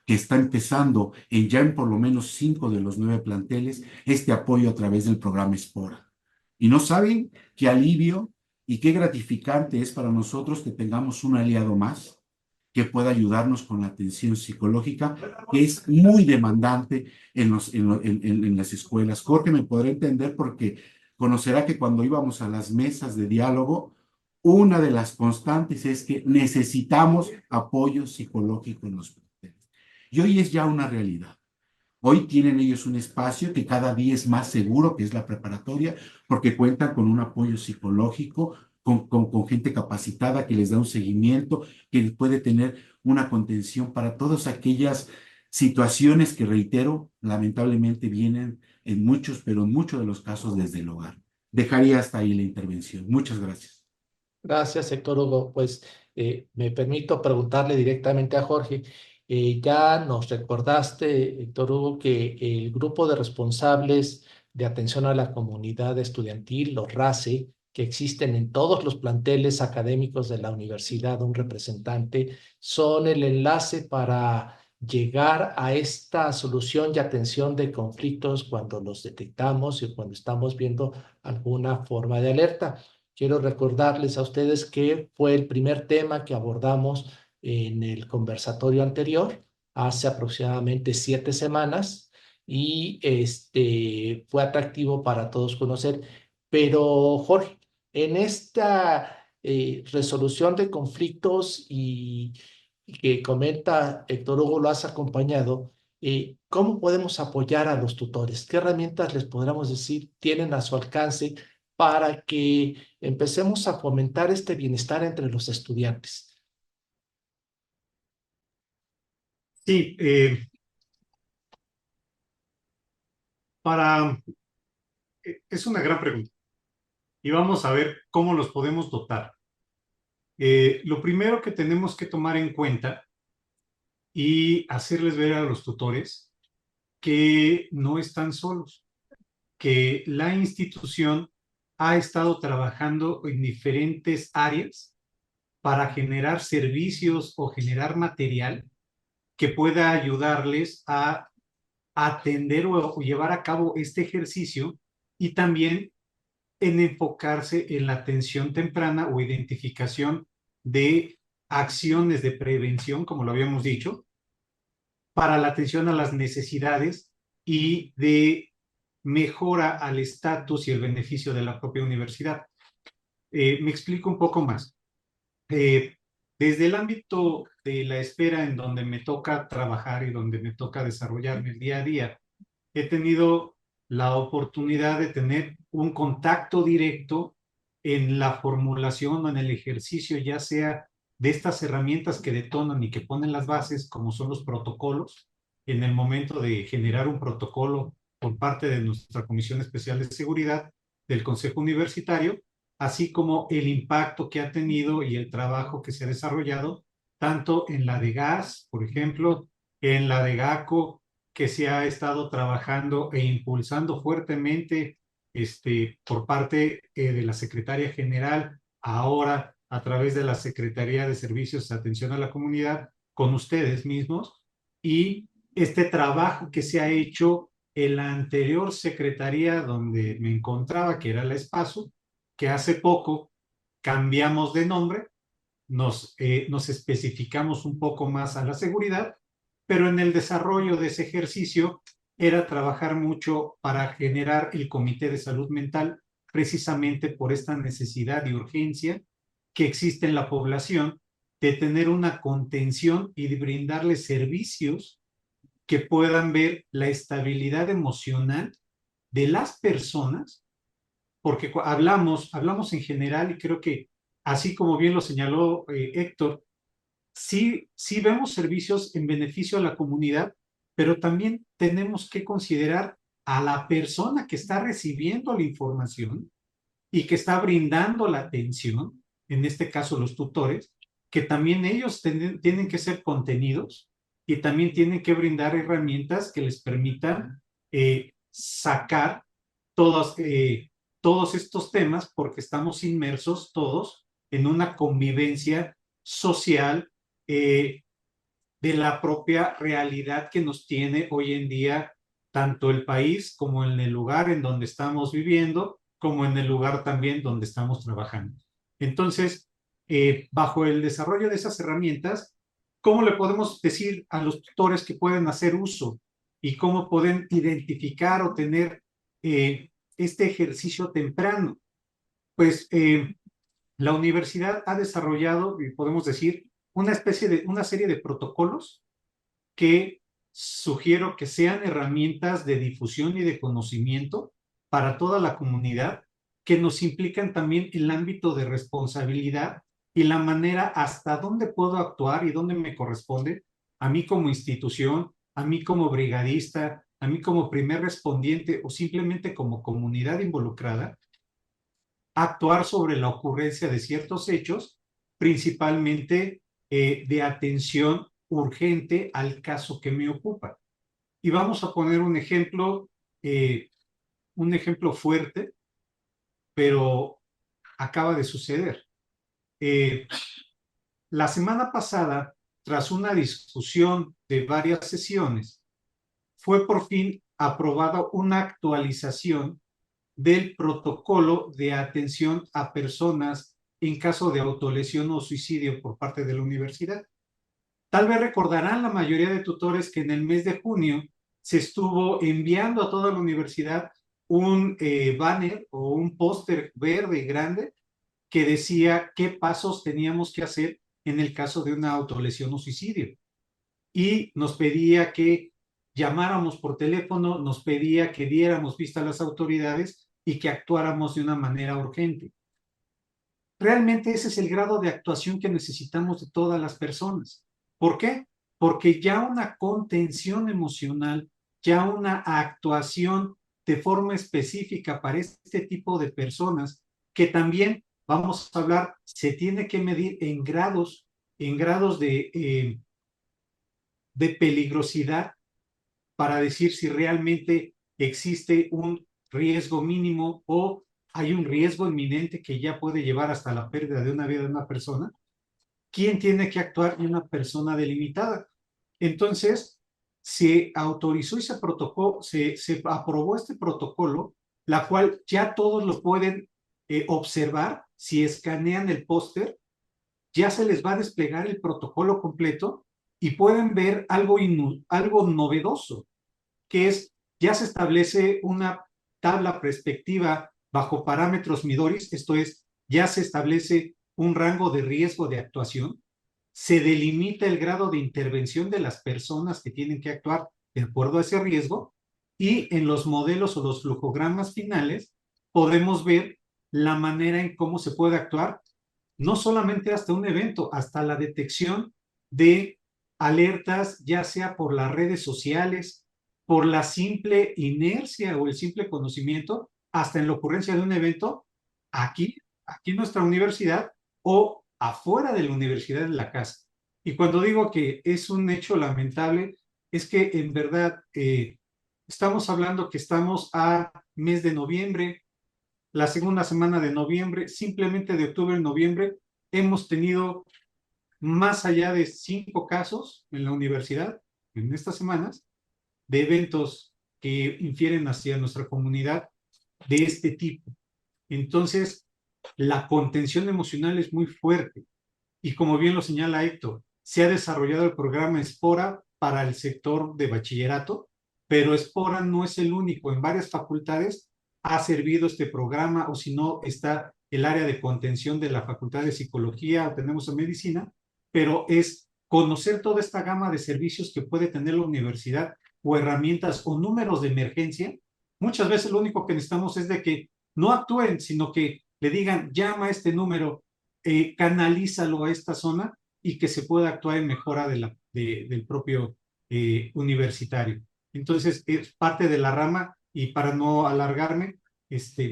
que está empezando ya en por lo menos 5 de los 9 planteles este apoyo a través del programa Espora. Y no saben qué alivio y qué gratificante es para nosotros que tengamos un aliado más que pueda ayudarnos con la atención psicológica, que es muy demandante en las escuelas. Jorge me podrá entender porque conocerá que cuando íbamos a las mesas de diálogo, una de las constantes es que necesitamos apoyo psicológico en los planteles. Y hoy es ya una realidad. Hoy tienen ellos un espacio que cada día es más seguro, que es la preparatoria, porque cuentan con un apoyo psicológico, con gente capacitada que les da un seguimiento, que puede tener una contención para todas aquellas situaciones que, reitero, lamentablemente vienen en muchos, pero en muchos de los casos desde el hogar. Dejaría hasta ahí la intervención. Muchas gracias. Gracias, Héctor Hugo. Pues me permito preguntarle directamente a Jorge. Ya nos recordaste, Héctor Hugo, que el grupo de responsables de atención a la comunidad estudiantil, los RACE, que existen en todos los planteles académicos de la universidad, un representante, son el enlace para llegar a esta solución y atención de conflictos cuando los detectamos y cuando estamos viendo alguna forma de alerta. Quiero recordarles a ustedes que fue el primer tema que abordamos en el conversatorio anterior, hace aproximadamente 7 semanas, y fue atractivo para todos conocer. Pero, Jorge, en esta resolución de conflictos y que comenta Héctor Hugo, lo has acompañado, ¿cómo podemos apoyar a los tutores? ¿Qué herramientas les podríamos decir tienen a su alcance para que empecemos a fomentar este bienestar entre los estudiantes? Sí, para, es una gran pregunta y vamos a ver cómo los podemos dotar. Lo primero que tenemos que tomar en cuenta y hacerles ver a los tutores que no están solos, que la institución ha estado trabajando en diferentes áreas para generar servicios o generar material que pueda ayudarles a atender o llevar a cabo este ejercicio y también en enfocarse en la atención temprana o identificación de acciones de prevención, como lo habíamos dicho, para la atención a las necesidades y de mejora al estatus y el beneficio de la propia universidad. Me explico un poco más. Desde el ámbito de la esfera en donde me toca trabajar y donde me toca desarrollarme el día a día, he tenido la oportunidad de tener un contacto directo en la formulación o en el ejercicio, ya sea de estas herramientas que detonan y que ponen las bases, como son los protocolos, en el momento de generar un protocolo por parte de nuestra Comisión Especial de Seguridad del Consejo Universitario, así como el impacto que ha tenido y el trabajo que se ha desarrollado, tanto en la de gas, por ejemplo, en la de GACO, que se ha estado trabajando e impulsando fuertemente por parte de la Secretaria General, ahora a través de la Secretaría de Servicios de Atención a la Comunidad con ustedes mismos, y este trabajo que se ha hecho en la anterior secretaría donde me encontraba, que era la Espacio, que hace poco cambiamos de nombre, nos especificamos un poco más a la seguridad, pero en el desarrollo de ese ejercicio era trabajar mucho para generar el Comité de Salud Mental, precisamente por esta necesidad y urgencia que existe en la población de tener una contención y de brindarles servicios que puedan ver la estabilidad emocional de las personas, porque hablamos en general, y creo que así como bien lo señaló Héctor, sí vemos servicios en beneficio a la comunidad, pero también tenemos que considerar a la persona que está recibiendo la información y que está brindando la atención, en este caso los tutores, que también ellos tienen que ser contenidos y también tienen que brindar herramientas que les permitan sacar todos estos temas, porque estamos inmersos todos en una convivencia social de la propia realidad que nos tiene hoy en día tanto el país como en el lugar en donde estamos viviendo, como en el lugar también donde estamos trabajando. Entonces, bajo el desarrollo de esas herramientas, ¿cómo le podemos decir a los tutores que pueden hacer uso y cómo pueden identificar o tener este ejercicio temprano? Pues la universidad ha desarrollado, y podemos decir, una serie de protocolos que sugiero que sean herramientas de difusión y de conocimiento para toda la comunidad, que nos implican también el ámbito de responsabilidad y la manera hasta dónde puedo actuar y dónde me corresponde, a mí como institución, a mí como brigadista, a mí como primer respondiente o simplemente como comunidad involucrada, actuar sobre la ocurrencia de ciertos hechos, principalmente de atención urgente al caso que me ocupa. Y vamos a poner un ejemplo fuerte, pero acaba de suceder. La semana pasada, tras una discusión de varias sesiones, fue por fin aprobada una actualización del protocolo de atención a personas en caso de autolesión o suicidio por parte de la universidad. Tal vez recordarán la mayoría de tutores que en el mes de junio se estuvo enviando a toda la universidad un banner o un póster verde grande que decía qué pasos teníamos que hacer en el caso de una autolesión o suicidio. Y nos pedía que llamáramos por teléfono, nos pedía que diéramos vista a las autoridades y que actuáramos de una manera urgente. Realmente ese es el grado de actuación que necesitamos de todas las personas. ¿Por qué? Porque ya una contención emocional, ya una actuación de forma específica para este tipo de personas, que también, vamos a hablar, se tiene que medir en grados de peligrosidad para decir si realmente existe un riesgo mínimo o hay un riesgo inminente que ya puede llevar hasta la pérdida de una vida de una persona. ¿Quién tiene que actuar en una persona delimitada? Entonces, se autorizó y se aprobó este protocolo, la cual ya todos lo pueden observar. Si escanean el póster, ya se les va a desplegar el protocolo completo y pueden ver algo novedoso, que es, ya se establece una tabla perspectiva bajo parámetros Midori, esto es, ya se establece un rango de riesgo de actuación, se delimita el grado de intervención de las personas que tienen que actuar de acuerdo a ese riesgo, y en los modelos o los flujogramas finales podemos ver la manera en cómo se puede actuar, no solamente hasta un evento, hasta la detección de alertas, ya sea por las redes sociales, por la simple inercia o el simple conocimiento, hasta en la ocurrencia de un evento aquí en nuestra universidad o afuera de la universidad, en la casa. Y cuando digo que es un hecho lamentable, es que en verdad estamos hablando que estamos a mes de noviembre, la segunda semana de noviembre, simplemente de octubre a noviembre, hemos tenido más allá de 5 casos en la universidad en estas semanas de eventos que infieren hacia nuestra comunidad de este tipo. Entonces, la contención emocional es muy fuerte. Y como bien lo señala Héctor, se ha desarrollado el programa Espora para el sector de bachillerato, pero Espora no es el único. En varias facultades ha servido este programa, o si no, está el área de contención de la Facultad de Psicología, o tenemos en Medicina, pero es conocer toda esta gama de servicios que puede tener la universidad o herramientas o números de emergencia. Muchas veces lo único que necesitamos es de que no actúen, sino que le digan, llama a este número, canalízalo a esta zona y que se pueda actuar en mejora del propio universitario. Entonces, es parte de la rama y para no alargarme,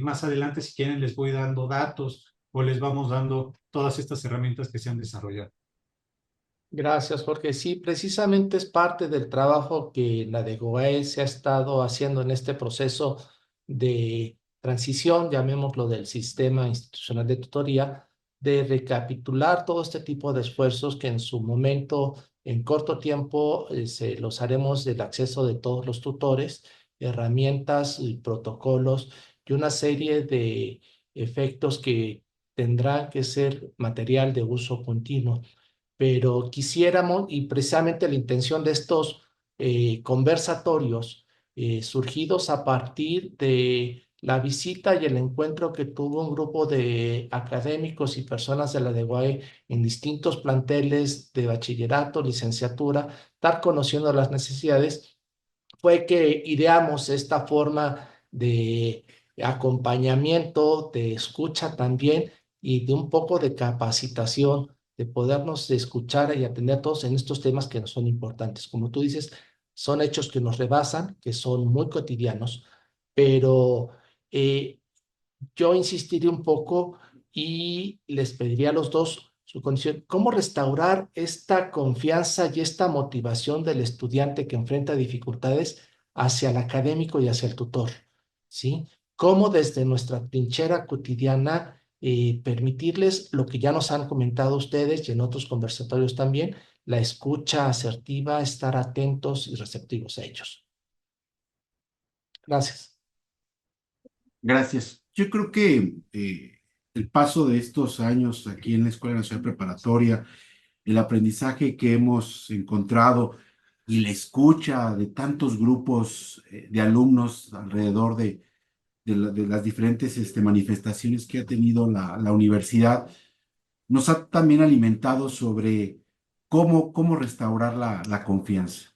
más adelante, si quieren, les voy dando datos o les vamos dando todas estas herramientas que se han desarrollado. Gracias, Jorge. Sí, precisamente es parte del trabajo que la de GOAE se ha estado haciendo en este proceso de transición, llamémoslo, del sistema institucional de tutoría, de recapitular todo este tipo de esfuerzos que en su momento, en corto tiempo, se los haremos del acceso de todos los tutores, herramientas y protocolos y una serie de efectos que tendrán que ser material de uso continuo, pero quisiéramos, y precisamente la intención de estos conversatorios surgidos a partir de la visita y el encuentro que tuvo un grupo de académicos y personas de la DEGOAE en distintos planteles de bachillerato, licenciatura, estar conociendo las necesidades, fue que ideamos esta forma de acompañamiento, de escucha también y de un poco de capacitación, de podernos escuchar y atender a todos en estos temas que nos son importantes. Como tú dices, son hechos que nos rebasan, que son muy cotidianos, pero yo insistiría un poco y les pediría a los dos su condición, cómo restaurar esta confianza y esta motivación del estudiante que enfrenta dificultades hacia el académico y hacia el tutor, ¿sí? Cómo desde nuestra trinchera cotidiana permitirles lo que ya nos han comentado ustedes y en otros conversatorios también, la escucha asertiva, estar atentos y receptivos a ellos. Gracias. Gracias. Yo creo que el paso de estos años aquí en la Escuela Nacional Preparatoria, el aprendizaje que hemos encontrado y la escucha de tantos grupos de alumnos alrededor de las diferentes manifestaciones que ha tenido la universidad, nos ha también alimentado sobre cómo restaurar la confianza.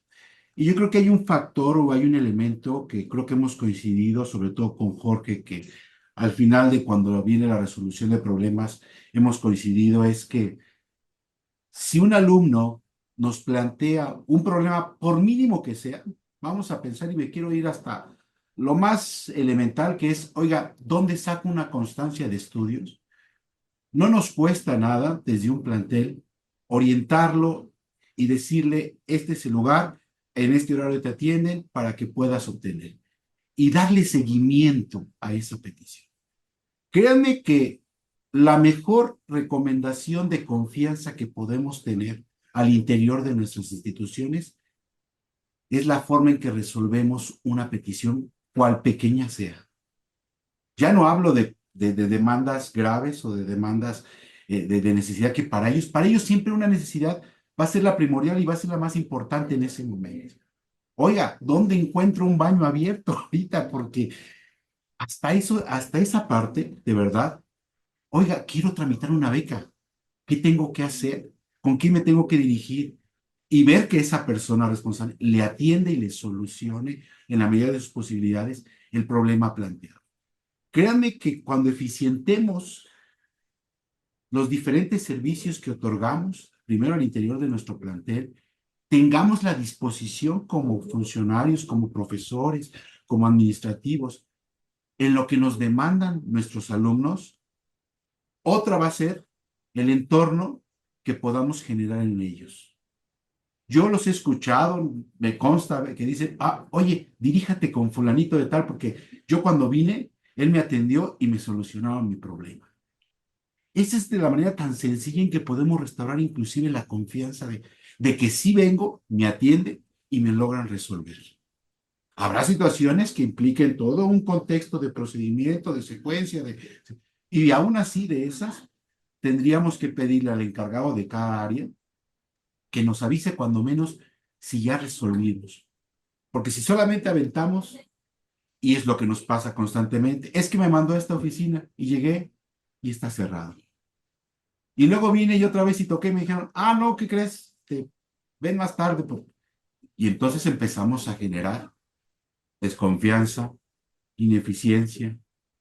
Y yo creo que hay un factor o hay un elemento que creo que hemos coincidido, sobre todo con Jorge, que al final de cuando viene la resolución de problemas, hemos coincidido, es que si un alumno nos plantea un problema, por mínimo que sea, vamos a pensar, y me quiero ir hasta lo más elemental, que es, oiga, ¿dónde saco una constancia de estudios? No nos cuesta nada desde un plantel orientarlo y decirle, este es el lugar, en este horario te atienden para que puedas obtener. Y darle seguimiento a esa petición. Créanme que la mejor recomendación de confianza que podemos tener al interior de nuestras instituciones es la forma en que resolvemos una petición, cual pequeña sea. Ya no hablo de demandas graves o de demandas de necesidad que para ellos siempre una necesidad va a ser la primordial y va a ser la más importante en ese momento. Oiga, ¿dónde encuentro un baño abierto ahorita? Porque hasta eso, hasta esa parte, de verdad, oiga, quiero tramitar una beca. ¿Qué tengo que hacer? ¿Con quién me tengo que dirigir? Y ver que esa persona responsable le atiende y le solucione en la medida de sus posibilidades el problema planteado. Créanme que cuando eficientemos los diferentes servicios que otorgamos, primero al interior de nuestro plantel, tengamos la disposición como funcionarios, como profesores, como administrativos, en lo que nos demandan nuestros alumnos, otra va a ser el entorno que podamos generar en ellos. Yo los he escuchado, me consta que dicen, oye, diríjate con fulanito de tal, porque yo cuando vine, él me atendió y me solucionaba mi problema. Esa es de la manera tan sencilla en que podemos restaurar inclusive la confianza de que sí vengo, me atiende y me logran resolver. Habrá situaciones que impliquen todo un contexto de procedimiento, de secuencia, y aún así de esas tendríamos que pedirle al encargado de cada área que nos avise cuando menos si ya resolvimos. Porque si solamente aventamos, y es lo que nos pasa constantemente, es que me mandó a esta oficina y llegué y está cerrado. Y luego vine y otra vez y toqué y me dijeron, ah, no, ¿qué crees? Ven más tarde. Y entonces empezamos a generar desconfianza, ineficiencia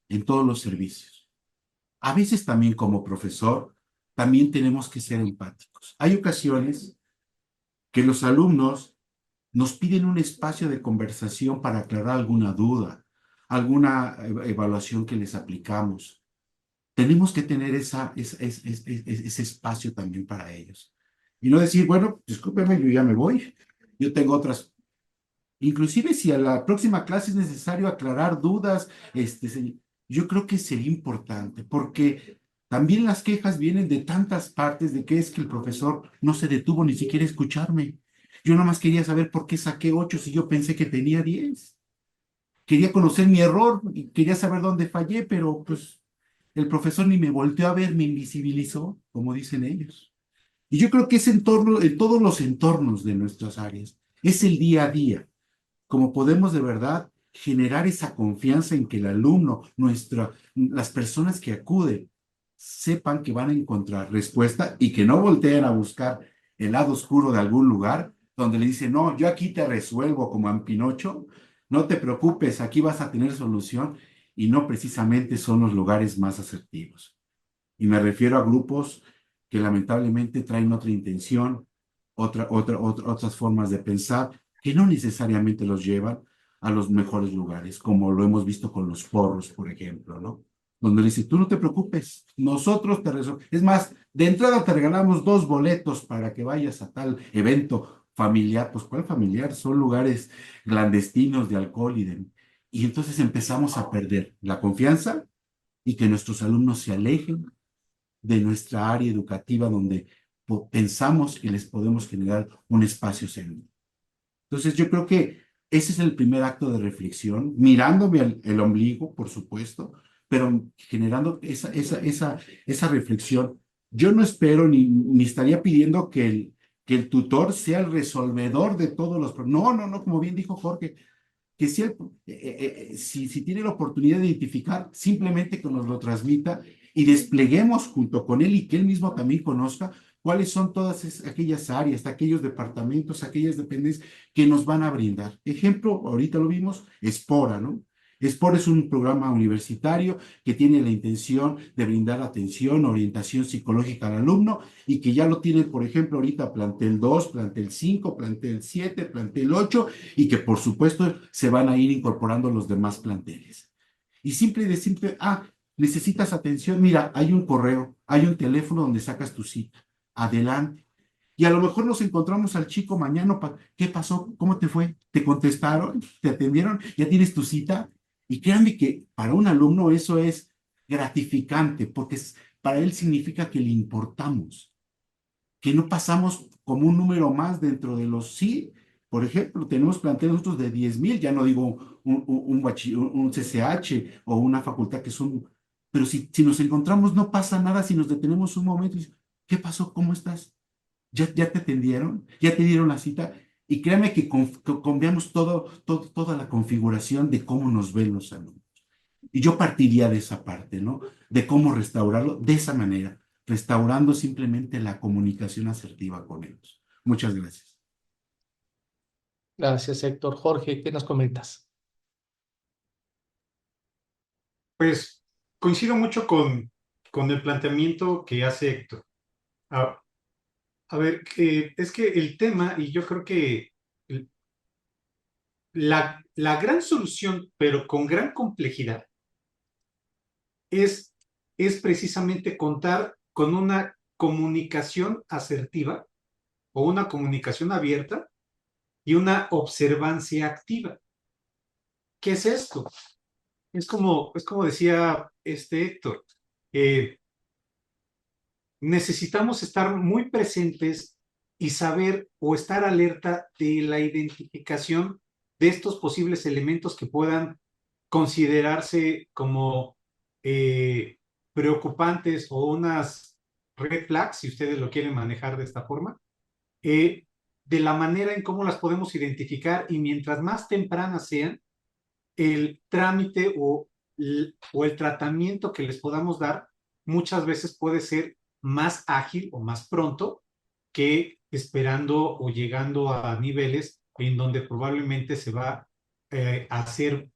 en todos los servicios. A veces también como profesor, también tenemos que ser empáticos. Hay ocasiones que los alumnos nos piden un espacio de conversación para aclarar alguna duda, alguna evaluación que les aplicamos. Tenemos que tener ese espacio también para ellos. Y no decir, bueno, discúlpeme, yo ya me voy, yo tengo otras. Inclusive si a la próxima clase es necesario aclarar dudas, yo creo que sería importante, porque también las quejas vienen de tantas partes de que es que el profesor no se detuvo ni siquiera a escucharme. Yo nada más quería saber por qué saqué 8 si yo pensé que tenía 10. Quería conocer mi error y quería saber dónde fallé, pero pues el profesor ni me volteó a ver, me invisibilizó, como dicen ellos. Y yo creo que es en todos los entornos de nuestras áreas, es el día a día como podemos de verdad generar esa confianza en que el alumno, las personas que acuden, sepan que van a encontrar respuesta y que no volteen a buscar el lado oscuro de algún lugar donde le dicen, no, yo aquí te resuelvo como en Pinocho, no te preocupes, aquí vas a tener solución y no precisamente son los lugares más asertivos. Y me refiero a grupos que lamentablemente traen otra intención, otras formas de pensar que no necesariamente los llevan a los mejores lugares, como lo hemos visto con los porros, por ejemplo, ¿no? Donde le dice, tú no te preocupes, nosotros te resolvemos. Es más, de entrada te regalamos 2 boletos para que vayas a tal evento familiar. Pues, ¿cuál familiar? Son lugares clandestinos de alcohol y entonces empezamos a perder la confianza y que nuestros alumnos se alejen de nuestra área educativa donde pensamos que les podemos generar un espacio seguro. Entonces yo creo que ese es el primer acto de reflexión, mirándome el ombligo, por supuesto, pero generando esa reflexión. Yo no espero ni estaría pidiendo que el tutor sea el resolvedor de todos los problemas. No, no, no, como bien dijo Jorge, que si tiene la oportunidad de identificar, simplemente que nos lo transmita y despleguemos junto con él y que él mismo también conozca cuáles son todas aquellas áreas, aquellos departamentos, aquellas dependencias que nos van a brindar. Ejemplo, ahorita lo vimos, Espora, ¿no? Espora es un programa universitario que tiene la intención de brindar atención, orientación psicológica al alumno y que ya lo tiene, por ejemplo, ahorita plantel 2, plantel 5, plantel 7, plantel 8 y que por supuesto se van a ir incorporando los demás planteles. Y necesitas atención, mira, hay un correo, hay un teléfono donde sacas tu cita, adelante. Y a lo mejor nos encontramos al chico mañana, ¿qué pasó? ¿Cómo te fue? ¿Te contestaron? ¿Te atendieron? ¿Ya tienes tu cita? Y créanme que para un alumno eso es gratificante, porque para él significa que le importamos, que no pasamos como un número más dentro de los sí. Por ejemplo, tenemos planteles nosotros de 10,000, ya no digo un CCH o una facultad que son, pero si nos encontramos no pasa nada si nos detenemos un momento y dices, ¿qué pasó? ¿Cómo estás? ¿Ya te atendieron? ¿Ya te dieron la cita? Y créanme que cambiamos toda la configuración de cómo nos ven los alumnos. Y yo partiría de esa parte, ¿no? De cómo restaurarlo de esa manera, restaurando simplemente la comunicación asertiva con ellos. Muchas gracias. Gracias, Héctor. Jorge, ¿qué nos comentas? Pues coincido mucho con el planteamiento que hace Héctor. A, a ver, es que el tema, y yo creo que la gran solución, pero con gran complejidad, es precisamente contar con una comunicación asertiva o una comunicación abierta y una observancia activa. ¿Qué es esto? Es como decía Héctor, necesitamos estar muy presentes y saber o estar alerta de la identificación de estos posibles elementos que puedan considerarse como preocupantes o unas red flags, si ustedes lo quieren manejar de esta forma, de la manera en cómo las podemos identificar, y mientras más tempranas sean, el trámite o el tratamiento que les podamos dar muchas veces puede ser más ágil o más pronto que esperando o llegando a niveles en donde probablemente se va a hacer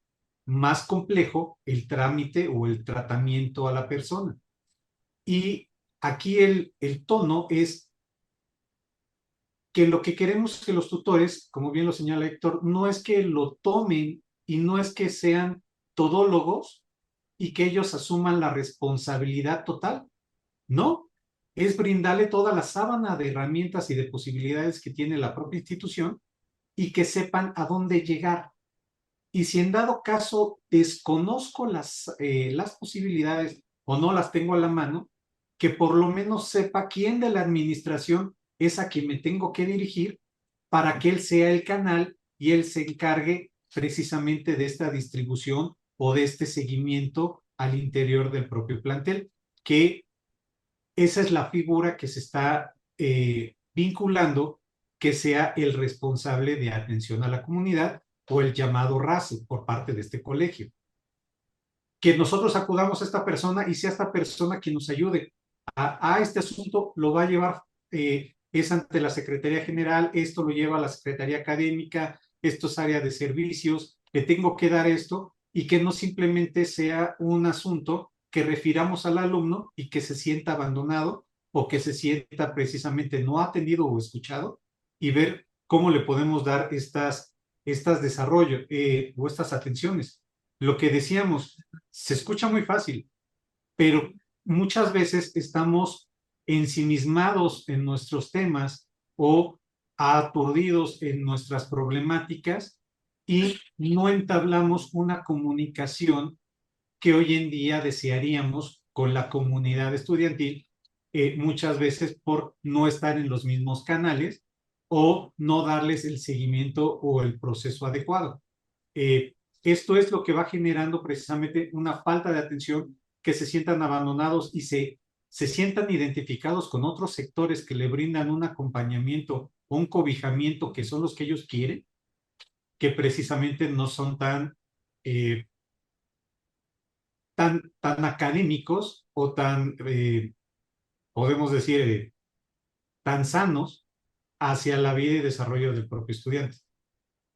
más complejo el trámite o el tratamiento a la persona. Y aquí el tono es que lo que queremos que los tutores, como bien lo señala Héctor, no es que lo tomen y no es que sean todólogos y que ellos asuman la responsabilidad total. No, es brindarle toda la sábana de herramientas y de posibilidades que tiene la propia institución y que sepan a dónde llegar. Y si en dado caso desconozco las posibilidades o no las tengo a la mano, que por lo menos sepa quién de la administración es a quien me tengo que dirigir para que él sea el canal y él se encargue precisamente de esta distribución o de este seguimiento al interior del propio plantel, que esa es la figura que se está vinculando, que sea el responsable de atención a la comunidad o el llamado RACE por parte de este colegio. Que nosotros acudamos a esta persona y sea esta persona quien nos ayude a este asunto, lo va a llevar, es ante la Secretaría General, esto lo lleva a la Secretaría Académica, esto es área de servicios, le tengo que dar esto, y que no simplemente sea un asunto que refiramos al alumno y que se sienta abandonado o que se sienta precisamente no atendido o escuchado, y ver cómo le podemos dar estas desarrollos o estas atenciones. Lo que decíamos, se escucha muy fácil, pero muchas veces estamos ensimismados en nuestros temas o aturdidos en nuestras problemáticas y no entablamos una comunicación que hoy en día desearíamos con la comunidad estudiantil, muchas veces por no estar en los mismos canales o no darles el seguimiento o el proceso adecuado. Esto es lo que va generando precisamente una falta de atención, que se sientan abandonados y se sientan identificados con otros sectores que le brindan un acompañamiento o un cobijamiento que son los que ellos quieren, que precisamente no son tan académicos o tan, podemos decir, tan sanos hacia la vida y desarrollo del propio estudiante.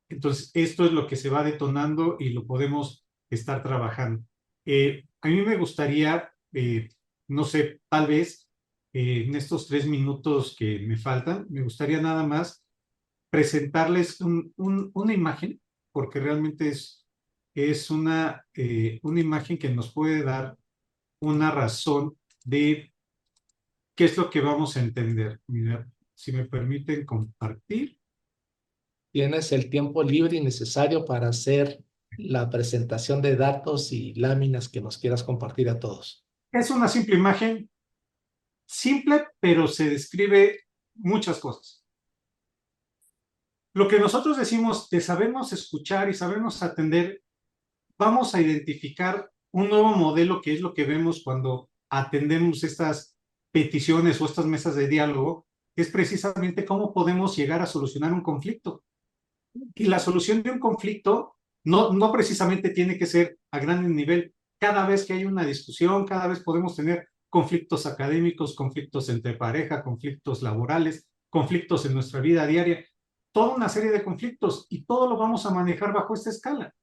Entonces, esto es lo que se va detonando y lo podemos estar trabajando. A mí me gustaría, no sé, tal vez en estos 3 minutos que me faltan, me gustaría nada más presentarles una imagen, porque realmente es una imagen que nos puede dar una razón de qué es lo que vamos a entender. Mira, si me permiten compartir. Tienes el tiempo libre y necesario para hacer la presentación de datos y láminas que nos quieras compartir a todos. Es una simple imagen, simple, pero se describe muchas cosas. Lo que nosotros decimos de sabemos escuchar y sabemos atender, vamos a identificar un nuevo modelo, que es lo que vemos cuando atendemos estas peticiones o estas mesas de diálogo, es precisamente cómo podemos llegar a solucionar un conflicto. Y la solución de un conflicto no precisamente tiene que ser a gran nivel. Cada vez que hay una discusión, cada vez podemos tener conflictos académicos, conflictos entre pareja, conflictos laborales, conflictos en nuestra vida diaria, toda una serie de conflictos, y todo lo vamos a manejar bajo esta escala.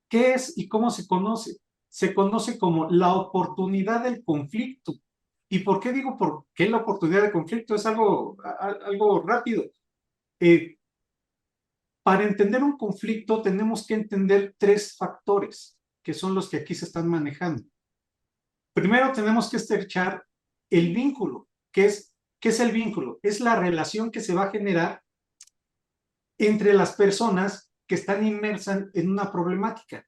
¿Qué es y cómo se conoce? Se conoce como la oportunidad del conflicto. ¿Y por qué digo por qué la oportunidad de conflicto? Es algo rápido. Para entender un conflicto tenemos que entender 3 factores, que son los que aquí se están manejando. Primero tenemos que estrechar el vínculo. ¿Qué es el vínculo? Es la relación que se va a generar entre las personas que están inmersas en una problemática.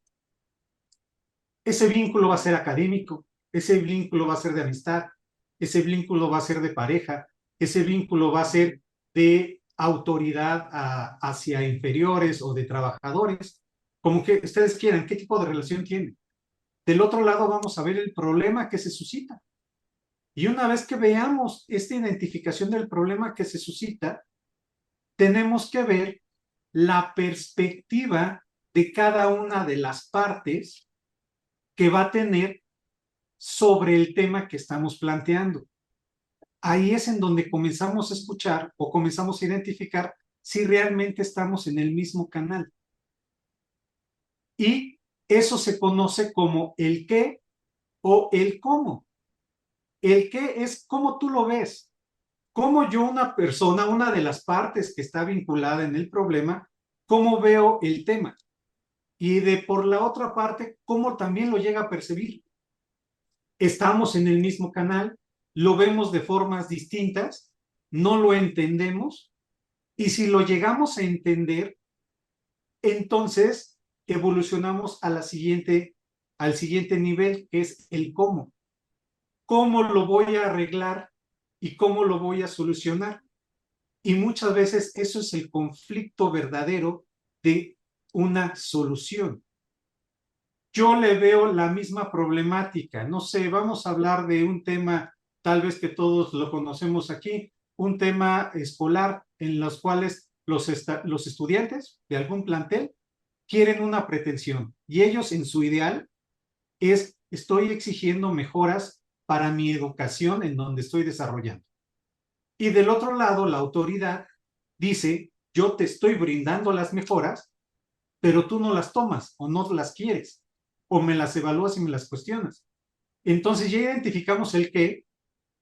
Ese vínculo va a ser académico, ese vínculo va a ser de amistad, ese vínculo va a ser de pareja, ese vínculo va a ser de autoridad hacia inferiores o de trabajadores, como que ustedes quieran, qué tipo de relación tienen. Del otro lado vamos a ver el problema que se suscita. Y una vez que veamos esta identificación del problema que se suscita, tenemos que ver la perspectiva de cada una de las partes que va a tener sobre el tema que estamos planteando. Ahí es en donde comenzamos a escuchar o comenzamos a identificar si realmente estamos en el mismo canal. Y eso se conoce como el qué o el cómo. El qué es cómo tú lo ves, cómo yo, una persona, una de las partes que está vinculada en el problema, cómo veo el tema. Y de por la otra parte, cómo también lo llega a percibir. Estamos en el mismo canal, lo vemos de formas distintas, no lo entendemos, y si lo llegamos a entender, entonces evolucionamos a al siguiente nivel, que es el cómo. ¿Cómo lo voy a arreglar y cómo lo voy a solucionar? Y muchas veces eso es el conflicto verdadero de una solución. Yo le veo la misma problemática. No sé, vamos a hablar de un tema, tal vez que todos lo conocemos aquí, un tema escolar en los cuales los estudiantes de algún plantel quieren una pretensión y ellos en su ideal es: estoy exigiendo mejoras para mi educación en donde estoy desarrollando. Y del otro lado, la autoridad dice: yo te estoy brindando las mejoras, pero tú no las tomas o no las quieres, o me las evalúas y me las cuestionas. Entonces ya identificamos el qué,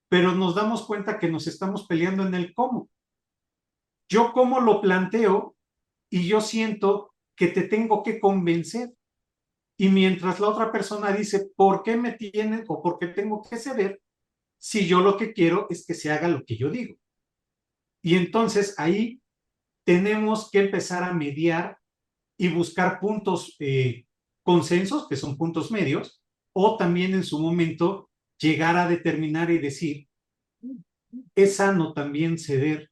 pero nos damos cuenta que nos estamos peleando en el cómo. Yo cómo lo planteo y yo siento que te tengo que convencer. Y mientras la otra persona dice: ¿por qué me tienen o por qué tengo que ceder si yo lo que quiero es que se haga lo que yo digo? Y entonces ahí tenemos que empezar a mediar y buscar puntos consensos, que son puntos medios, o también en su momento llegar a determinar y decir: es sano también ceder,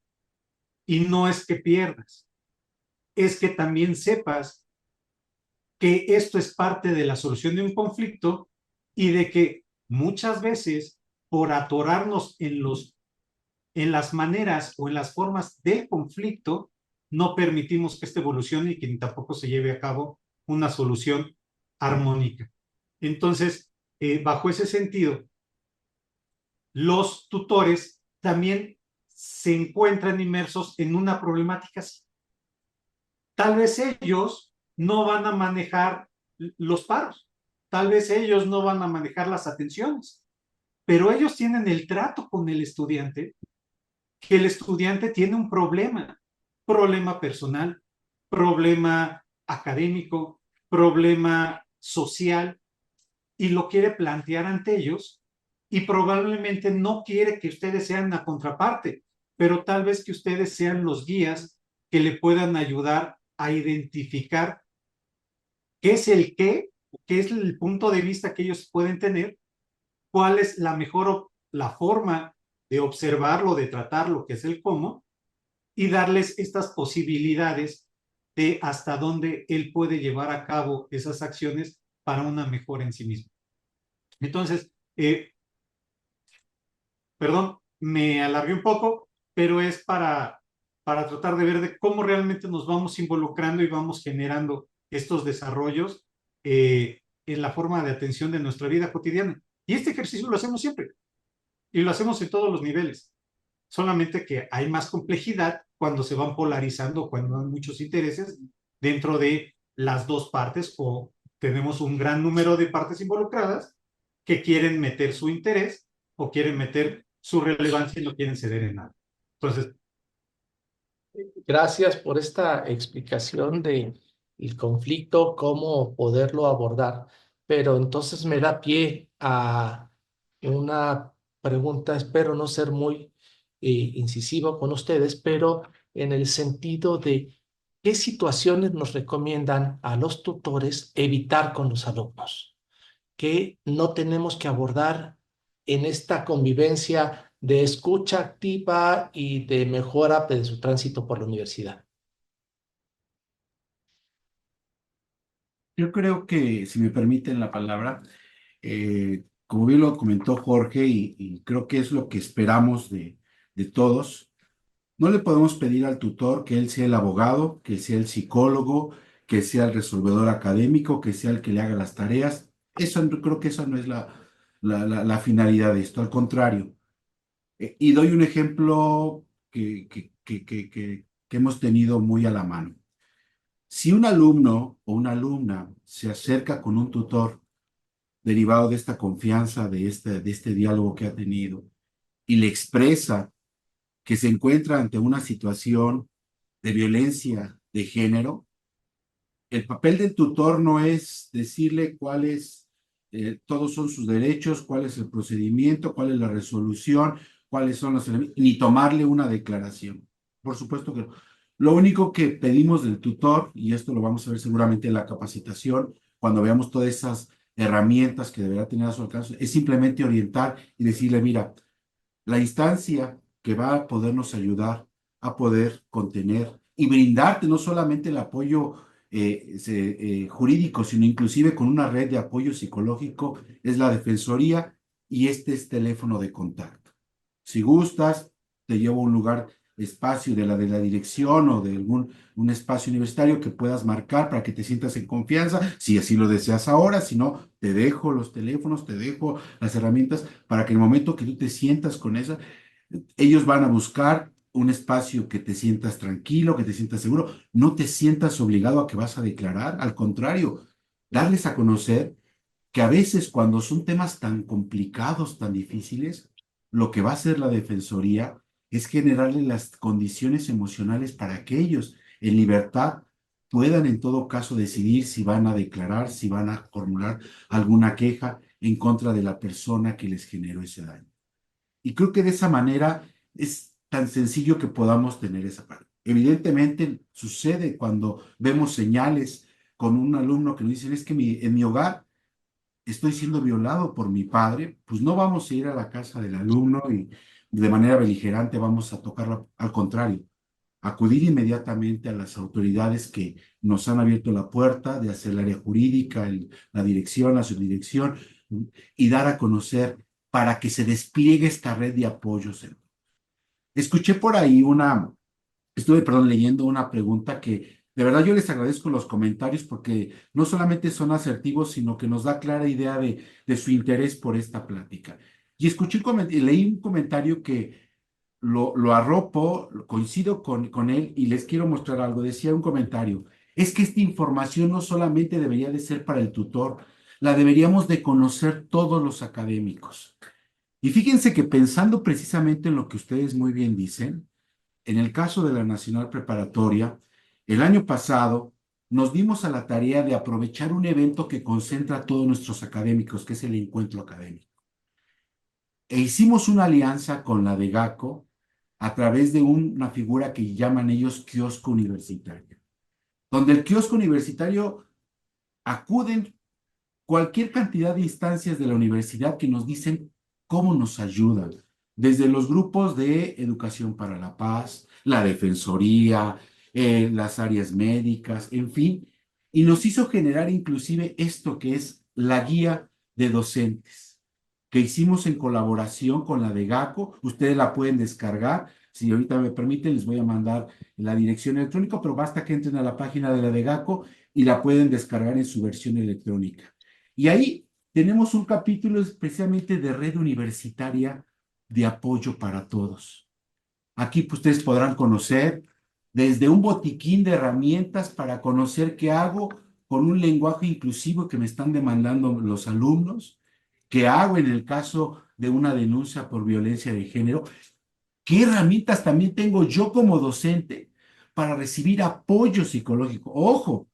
y no es que pierdas, es que también sepas que esto es parte de la solución de un conflicto y de que muchas veces por atorarnos en las maneras o en las formas del conflicto, no permitimos que esta evolucione y que tampoco se lleve a cabo una solución armónica. Entonces, bajo ese sentido, los tutores también se encuentran inmersos en una problemática así. Tal vez ellos no van a manejar los paros, tal vez ellos no van a manejar las atenciones, pero ellos tienen el trato con el estudiante, que el estudiante tiene un problema personal, problema académico, problema social, y lo quiere plantear ante ellos, y probablemente no quiere que ustedes sean la contraparte, pero tal vez que ustedes sean los guías que le puedan ayudar a identificar qué es el qué es el punto de vista que ellos pueden tener, cuál es la forma de observarlo, de tratarlo, que es el cómo, y darles estas posibilidades de hasta dónde él puede llevar a cabo esas acciones para una mejora en sí mismo. Entonces, perdón, me alargué un poco, pero es para tratar de ver de cómo realmente nos vamos involucrando y vamos generando estos desarrollos en la forma de atención de nuestra vida cotidiana. Y este ejercicio lo hacemos siempre, y lo hacemos en todos los niveles. Solamente que hay más complejidad cuando se van polarizando, cuando hay muchos intereses dentro de las dos partes, o tenemos un gran número de partes involucradas que quieren meter su interés o quieren meter su relevancia y no quieren ceder en nada. Entonces, Gracias por esta explicación de el conflicto, cómo poderlo abordar. Pero entonces me da pie a una pregunta, espero no ser muy incisivo con ustedes, pero en el sentido de qué situaciones nos recomiendan a los tutores evitar con los alumnos, que no tenemos que abordar en esta convivencia de escucha activa y de mejora de su tránsito por la universidad? Yo creo que, si me permiten la palabra, como bien lo comentó Jorge, y creo que es lo que esperamos de todos, no le podemos pedir al tutor que él sea el abogado, que sea el psicólogo, que sea el resolvedor académico, que sea el que le haga las tareas. Creo que esa no es la finalidad de esto, al contrario. Y doy un ejemplo que hemos tenido muy a la mano. Si un alumno o una alumna se acerca con un tutor derivado de esta confianza, de este diálogo que ha tenido, y le expresa que se encuentra ante una situación de violencia de género, el papel del tutor no es decirle todos son sus derechos, cuál es el procedimiento, cuál es la resolución, cuáles son los elementos, ni tomarle una declaración. Por supuesto que no. Lo único que pedimos del tutor, y esto lo vamos a ver seguramente en la capacitación, cuando veamos todas esas herramientas que deberá tener a su alcance, es simplemente orientar y decirle, mira, la instancia que va a podernos ayudar a poder contener y brindarte no solamente el apoyo jurídico, sino inclusive con una red de apoyo psicológico, es la Defensoría, y este es teléfono de contacto. Si gustas, te llevo a un lugar, espacio de la dirección o de un espacio universitario que puedas marcar para que te sientas en confianza, si así lo deseas ahora. Si no, te dejo los teléfonos, te dejo las herramientas para que en el momento que tú te sientas con esa, ellos van a buscar un espacio que te sientas tranquilo, que te sientas seguro, no te sientas obligado a que vas a declarar. Al contrario, darles a conocer que a veces, cuando son temas tan complicados, tan difíciles, lo que va a hacer la Defensoría es generarle las condiciones emocionales para que ellos, en libertad, puedan en todo caso decidir si van a declarar, si van a formular alguna queja en contra de la persona que les generó ese daño. Y creo que de esa manera es tan sencillo que podamos tener esa parte. Evidentemente sucede cuando vemos señales con un alumno que nos dicen, es que en mi hogar estoy siendo violado por mi padre. Pues no vamos a ir a la casa del alumno y de manera beligerante vamos a tocarlo. Al contrario, acudir inmediatamente a las autoridades que nos han abierto la puerta, de hacer el área jurídica, la dirección, la subdirección, y dar a conocer para que se despliegue esta red de apoyos. Escuché por ahí leyendo una pregunta que de verdad yo les agradezco los comentarios, porque no solamente son asertivos, sino que nos da clara idea de su interés por esta plática. Y leí un comentario que lo arropo, coincido con él, y les quiero mostrar algo. Decía un comentario, es que esta información no solamente debería de ser para el tutor, la deberíamos de conocer todos los académicos. Y fíjense que, pensando precisamente en lo que ustedes muy bien dicen, en el caso de la Nacional Preparatoria, el año pasado nos dimos a la tarea de aprovechar un evento que concentra a todos nuestros académicos, que es el encuentro académico. E hicimos una alianza con la DEGACO a través de una figura que llaman ellos kiosco universitario, donde el kiosco universitario acuden cualquier cantidad de instancias de la universidad que nos dicen cómo nos ayudan, desde los grupos de Educación para la Paz, la Defensoría, las áreas médicas, en fin, y nos hizo generar inclusive esto que es la guía de docentes, que hicimos en colaboración con la DEGACO. Ustedes la pueden descargar. Si ahorita me permiten, les voy a mandar la dirección electrónica, pero basta que entren a la página de la DEGACO y la pueden descargar en su versión electrónica. Y ahí tenemos un capítulo especialmente de red universitaria de apoyo para todos. Aquí pues, ustedes podrán conocer desde un botiquín de herramientas para conocer qué hago con un lenguaje inclusivo que me están demandando los alumnos, qué hago en el caso de una denuncia por violencia de género, qué herramientas también tengo yo como docente para recibir apoyo psicológico. Ojo,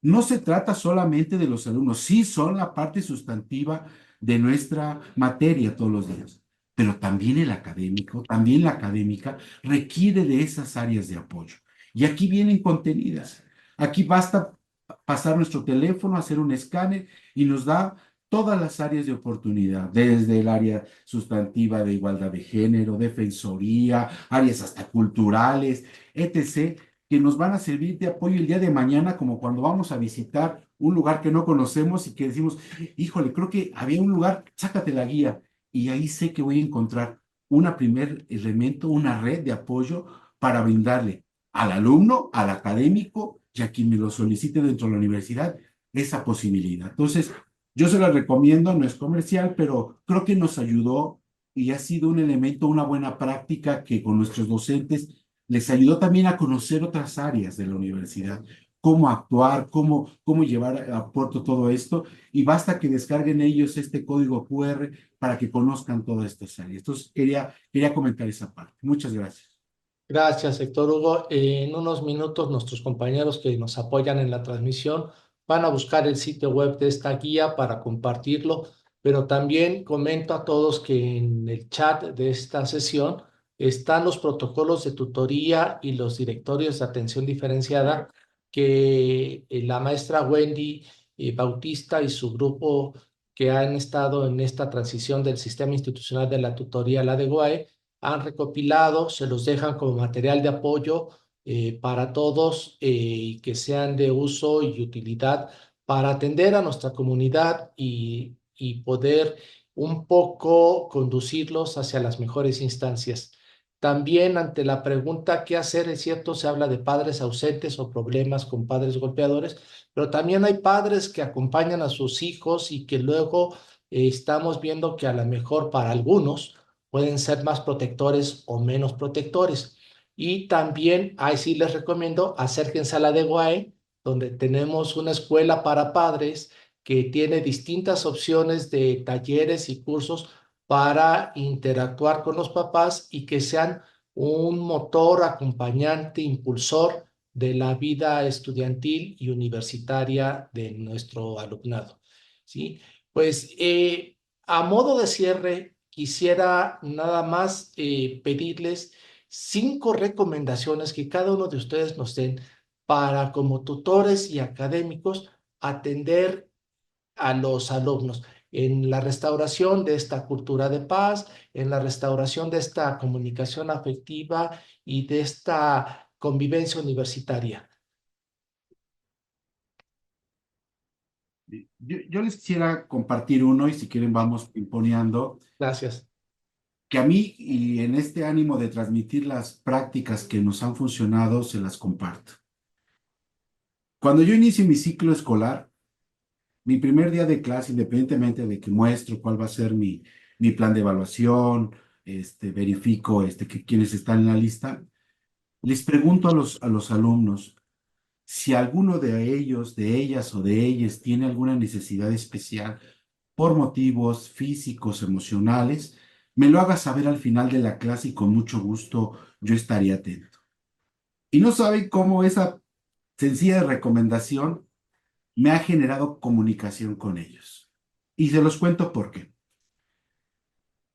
no se trata solamente de los alumnos, sí son la parte sustantiva de nuestra materia todos los días, pero también el académico, también la académica requiere de esas áreas de apoyo. Y aquí vienen contenidas. Aquí basta pasar nuestro teléfono, hacer un escáner y nos da todas las áreas de oportunidad, desde el área sustantiva de igualdad de género, defensoría, áreas hasta culturales, etc., que nos van a servir de apoyo el día de mañana, como cuando vamos a visitar un lugar que no conocemos y que decimos, híjole, creo que había un lugar, sácate la guía, y ahí sé que voy a encontrar un primer elemento, una red de apoyo para brindarle al alumno, al académico y a quien me lo solicite dentro de la universidad esa posibilidad. Entonces, yo se la recomiendo, no es comercial, pero creo que nos ayudó y ha sido un elemento, una buena práctica que con nuestros docentes les ayudó también a conocer otras áreas de la universidad, cómo actuar, cómo llevar a puerto todo esto, y basta que descarguen ellos este código QR para que conozcan todas estas áreas. Entonces, quería comentar esa parte. Muchas gracias. Gracias, Héctor Hugo. En unos minutos, nuestros compañeros que nos apoyan en la transmisión van a buscar el sitio web de esta guía para compartirlo, pero también comento a todos que en el chat de esta sesión están los protocolos de tutoría y los directorios de atención diferenciada que la maestra Wendy Bautista y su grupo que han estado en esta transición del sistema institucional de la tutoría a la de GUAE han recopilado, se los dejan como material de apoyo para todos y que sean de uso y utilidad para atender a nuestra comunidad y poder un poco conducirlos hacia las mejores instancias. También ante la pregunta ¿qué hacer? Es cierto, se habla de padres ausentes o problemas con padres golpeadores, pero también hay padres que acompañan a sus hijos y que luego estamos viendo que a lo mejor para algunos pueden ser más protectores o menos protectores. Y también, ahí sí les recomiendo, acérquense a la de GUAE, donde tenemos una escuela para padres que tiene distintas opciones de talleres y cursos para interactuar con los papás y que sean un motor acompañante, impulsor de la vida estudiantil y universitaria de nuestro alumnado. ¿Sí? Pues a modo de cierre, quisiera nada más pedirles 5 recomendaciones que cada uno de ustedes nos den para, como tutores y académicos, atender a los alumnos en la restauración de esta cultura de paz, en la restauración de esta comunicación afectiva y de esta convivencia universitaria. Yo les quisiera compartir uno y si quieren vamos imponiendo, Gracias. que a mí y en este ánimo de transmitir las prácticas que nos han funcionado, se las comparto. Cuando yo inicio mi ciclo escolar, mi primer día de clase, independientemente de que muestro cuál va a ser mi plan de evaluación, verifico que quienes están en la lista, les pregunto a los alumnos si alguno de ellos, de ellas o de ellas tiene alguna necesidad especial por motivos físicos, emocionales, me lo haga saber al final de la clase y con mucho gusto yo estaría atento. Y no saben cómo esa sencilla recomendación me ha generado comunicación con ellos. Y se los cuento por qué.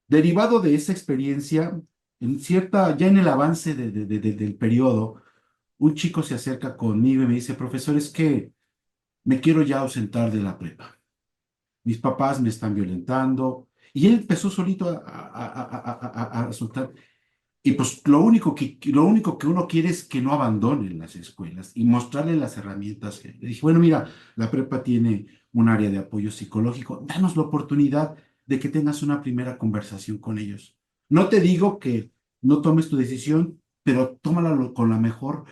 Derivado de esa experiencia, ya en el avance del periodo, un chico se acerca conmigo y me dice, profesor, es que me quiero ya ausentar de la prepa. Mis papás me están violentando. Y él empezó solito a soltar. Y pues lo único que uno quiere es que no abandonen las escuelas y mostrarle las herramientas. Le dije, bueno, mira, la prepa tiene un área de apoyo psicológico. Danos la oportunidad de que tengas una primera conversación con ellos. No te digo que no tomes tu decisión, pero tómala con la mejor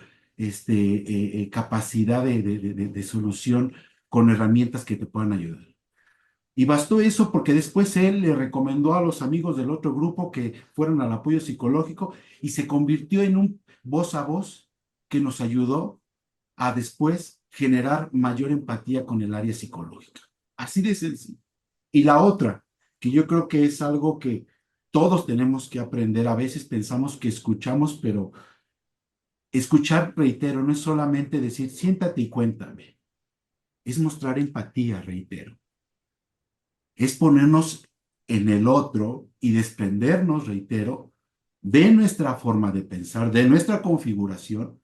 capacidad de solución con herramientas que te puedan ayudar. Y bastó eso porque después él le recomendó a los amigos del otro grupo que fueran al apoyo psicológico y se convirtió en un voz a voz que nos ayudó a después generar mayor empatía con el área psicológica. Así de sencillo. Y la otra, que yo creo que es algo que todos tenemos que aprender. A veces pensamos que escuchamos, pero escuchar, reitero, no es solamente decir, siéntate y cuéntame. Es mostrar empatía, reitero. Es ponernos en el otro y desprendernos, reitero, de nuestra forma de pensar, de nuestra configuración,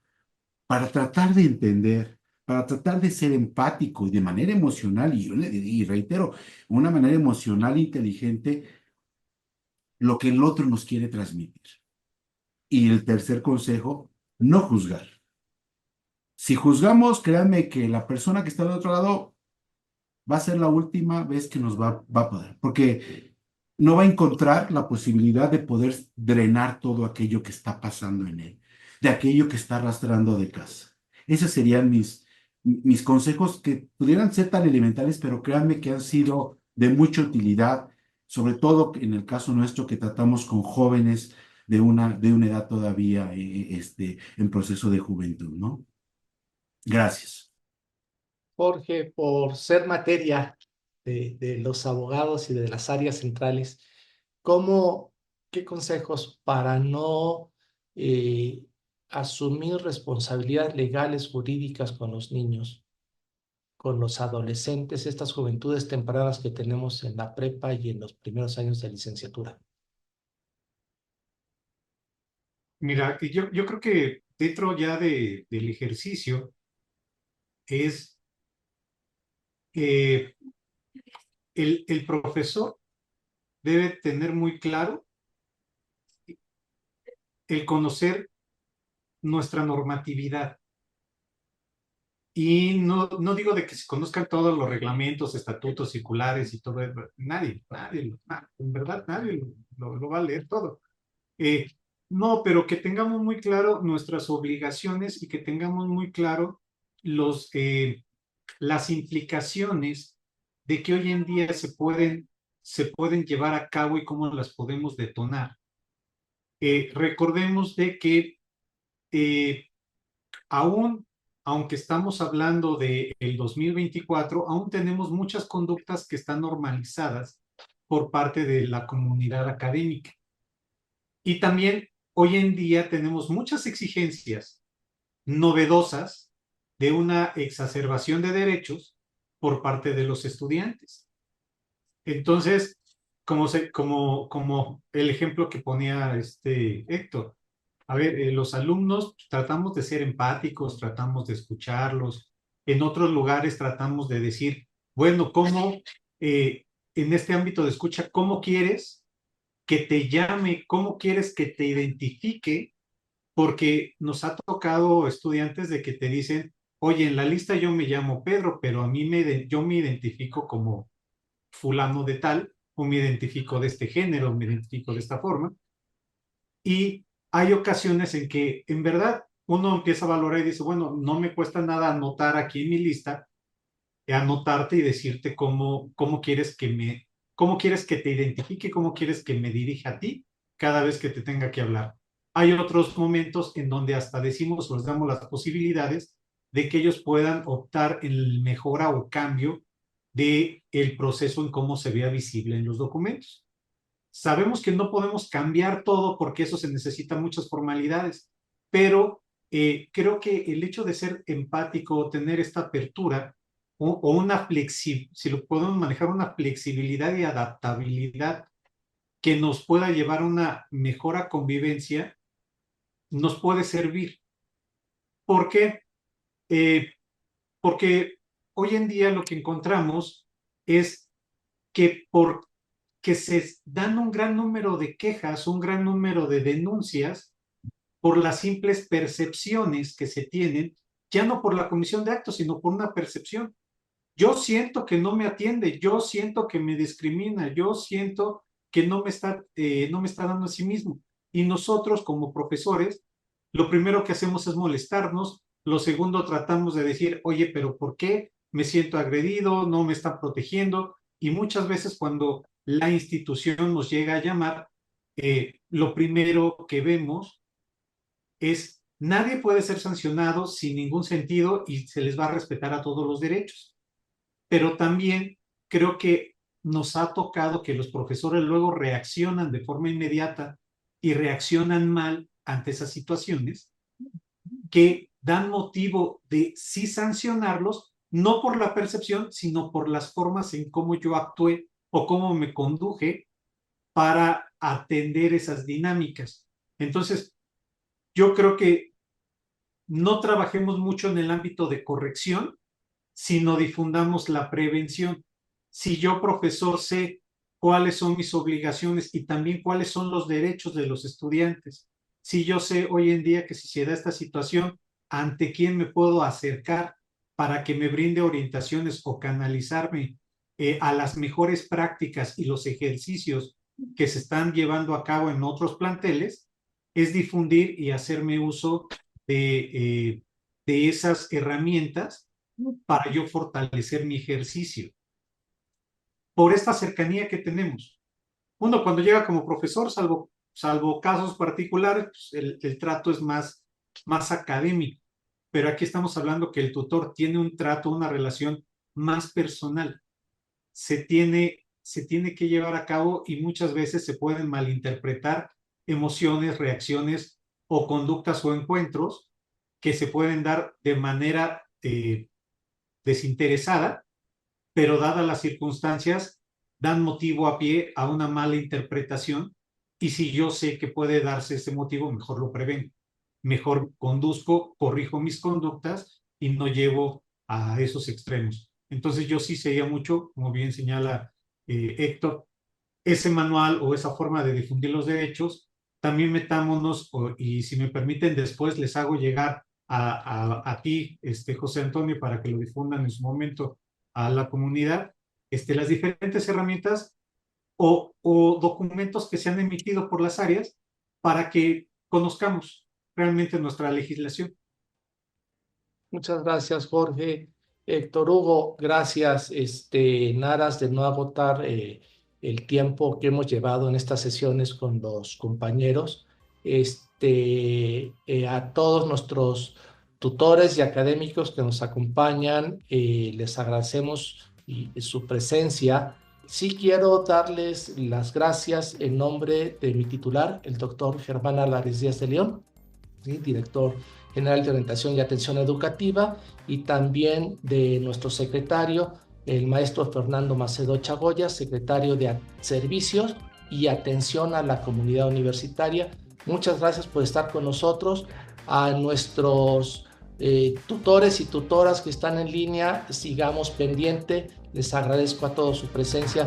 para tratar de entender, para tratar de ser empático y de manera emocional, y reitero, una manera emocional inteligente, lo que el otro nos quiere transmitir. Y el tercer consejo, no juzgar. Si juzgamos, créanme que la persona que está del otro lado va a ser la última vez que nos va a poder, porque no va a encontrar la posibilidad de poder drenar todo aquello que está pasando en él, de aquello que está arrastrando de casa. Esos serían mis consejos que pudieran ser tan elementales, pero créanme que han sido de mucha utilidad, sobre todo en el caso nuestro que tratamos con jóvenes de una edad todavía en proceso de juventud, ¿no? Gracias. Jorge, por ser materia de los abogados y de las áreas centrales, ¿qué consejos para no asumir responsabilidades legales jurídicas con los niños, con los adolescentes, estas juventudes tempranas que tenemos en la prepa y en los primeros años de licenciatura? Mira, yo creo que dentro ya del ejercicio es el profesor debe tener muy claro el conocer nuestra normatividad. Y no digo de que se conozcan todos los reglamentos, estatutos, circulares y todo. Nadie, en verdad nadie lo va a leer todo. No, pero que tengamos muy claro nuestras obligaciones y que tengamos muy claro las implicaciones de que hoy en día se pueden llevar a cabo y cómo las podemos detonar. Recordemos de que aún, aunque estamos hablando del 2024, aún tenemos muchas conductas que están normalizadas por parte de la comunidad académica. Y también hoy en día tenemos muchas exigencias novedosas de una exacerbación de derechos por parte de los estudiantes. Entonces, como el ejemplo que ponía Héctor, a ver, los alumnos tratamos de ser empáticos, tratamos de escucharlos. En otros lugares tratamos de decir, bueno, ¿cómo en este ámbito de escucha, cómo quieres que te llame, cómo quieres que te identifique? Porque nos ha tocado estudiantes de que te dicen, oye, en la lista yo me llamo Pedro, pero yo me identifico como fulano de tal, o me identifico de este género, me identifico de esta forma. Y hay ocasiones en que en verdad uno empieza a valorar y dice, bueno, no me cuesta nada anotar aquí en mi lista, anotarte y decirte cómo quieres que te identifique, cómo quieres que me dirija a ti cada vez que te tenga que hablar. Hay otros momentos en donde hasta decimos o les damos las posibilidades de que ellos puedan optar en mejora o cambio del proceso en cómo se vea visible en los documentos. Sabemos que no podemos cambiar todo porque eso se necesita muchas formalidades, pero creo que el hecho de ser empático, tener esta apertura o una si lo podemos manejar, una flexibilidad y adaptabilidad que nos pueda llevar a una mejor convivencia, nos puede servir. ¿Por qué? Porque hoy en día lo que encontramos es que porque se dan un gran número de quejas, un gran número de denuncias por las simples percepciones que se tienen, ya no por la comisión de actos, sino por una percepción. Yo siento que no me atiende, yo siento que me discrimina, yo siento que no me está dando a sí mismo. Y nosotros como profesores, lo primero que hacemos es molestarnos, lo segundo tratamos de decir, oye, pero ¿por qué me siento agredido? No me están protegiendo. Y muchas veces cuando la institución nos llega a llamar, lo primero que vemos es nadie puede ser sancionado sin ningún sentido y se les va a respetar a todos los derechos. Pero también creo que nos ha tocado que los profesores luego reaccionan de forma inmediata y reaccionan mal ante esas situaciones que dan motivo de sí sancionarlos, no por la percepción, sino por las formas en cómo yo actué o cómo me conduje para atender esas dinámicas. Entonces, yo creo que no trabajemos mucho en el ámbito de corrección, sino difundamos la prevención. Si yo, profesor, sé cuáles son mis obligaciones y también cuáles son los derechos de los estudiantes, si yo sé hoy en día que si se da esta situación, ante quién me puedo acercar para que me brinde orientaciones o canalizarme a las mejores prácticas y los ejercicios que se están llevando a cabo en otros planteles, es difundir y hacerme uso de esas herramientas para yo fortalecer mi ejercicio. Por esta cercanía que tenemos. Uno cuando llega como profesor, salvo casos particulares, pues el trato es más académico. Pero aquí estamos hablando que el tutor tiene un trato, una relación más personal. Se tiene que llevar a cabo y muchas veces se pueden malinterpretar emociones, reacciones o conductas o encuentros que se pueden dar de manera desinteresada, pero dadas las circunstancias, dan motivo a pie a una mala interpretación, y si yo sé que puede darse ese motivo, mejor lo prevengo, mejor conduzco, corrijo mis conductas y no llevo a esos extremos. Entonces yo sí sería mucho, como bien señala Héctor, ese manual o esa forma de difundir los derechos, también metámonos, y si me permiten después les hago llegar a ti, José Antonio, para que lo difundan en su momento a la comunidad, las diferentes herramientas o documentos que se han emitido por las áreas para que conozcamos realmente nuestra legislación. Muchas gracias, Jorge. Héctor Hugo, gracias. En aras de no agotar el tiempo que hemos llevado en estas sesiones con los compañeros, a todos nuestros tutores y académicos que nos acompañan, les agradecemos su presencia. Sí quiero darles las gracias en nombre de mi titular, el doctor Germán Álvarez Díaz de León, ¿sí? Director General de Orientación y Atención Educativa, y también de nuestro secretario, el maestro Fernando Macedo Chagoya, secretario de Servicios y Atención a la Comunidad Universitaria. Muchas gracias por estar con nosotros. A nuestros tutores y tutoras que están en línea, sigamos pendiente. Les agradezco a todos su presencia.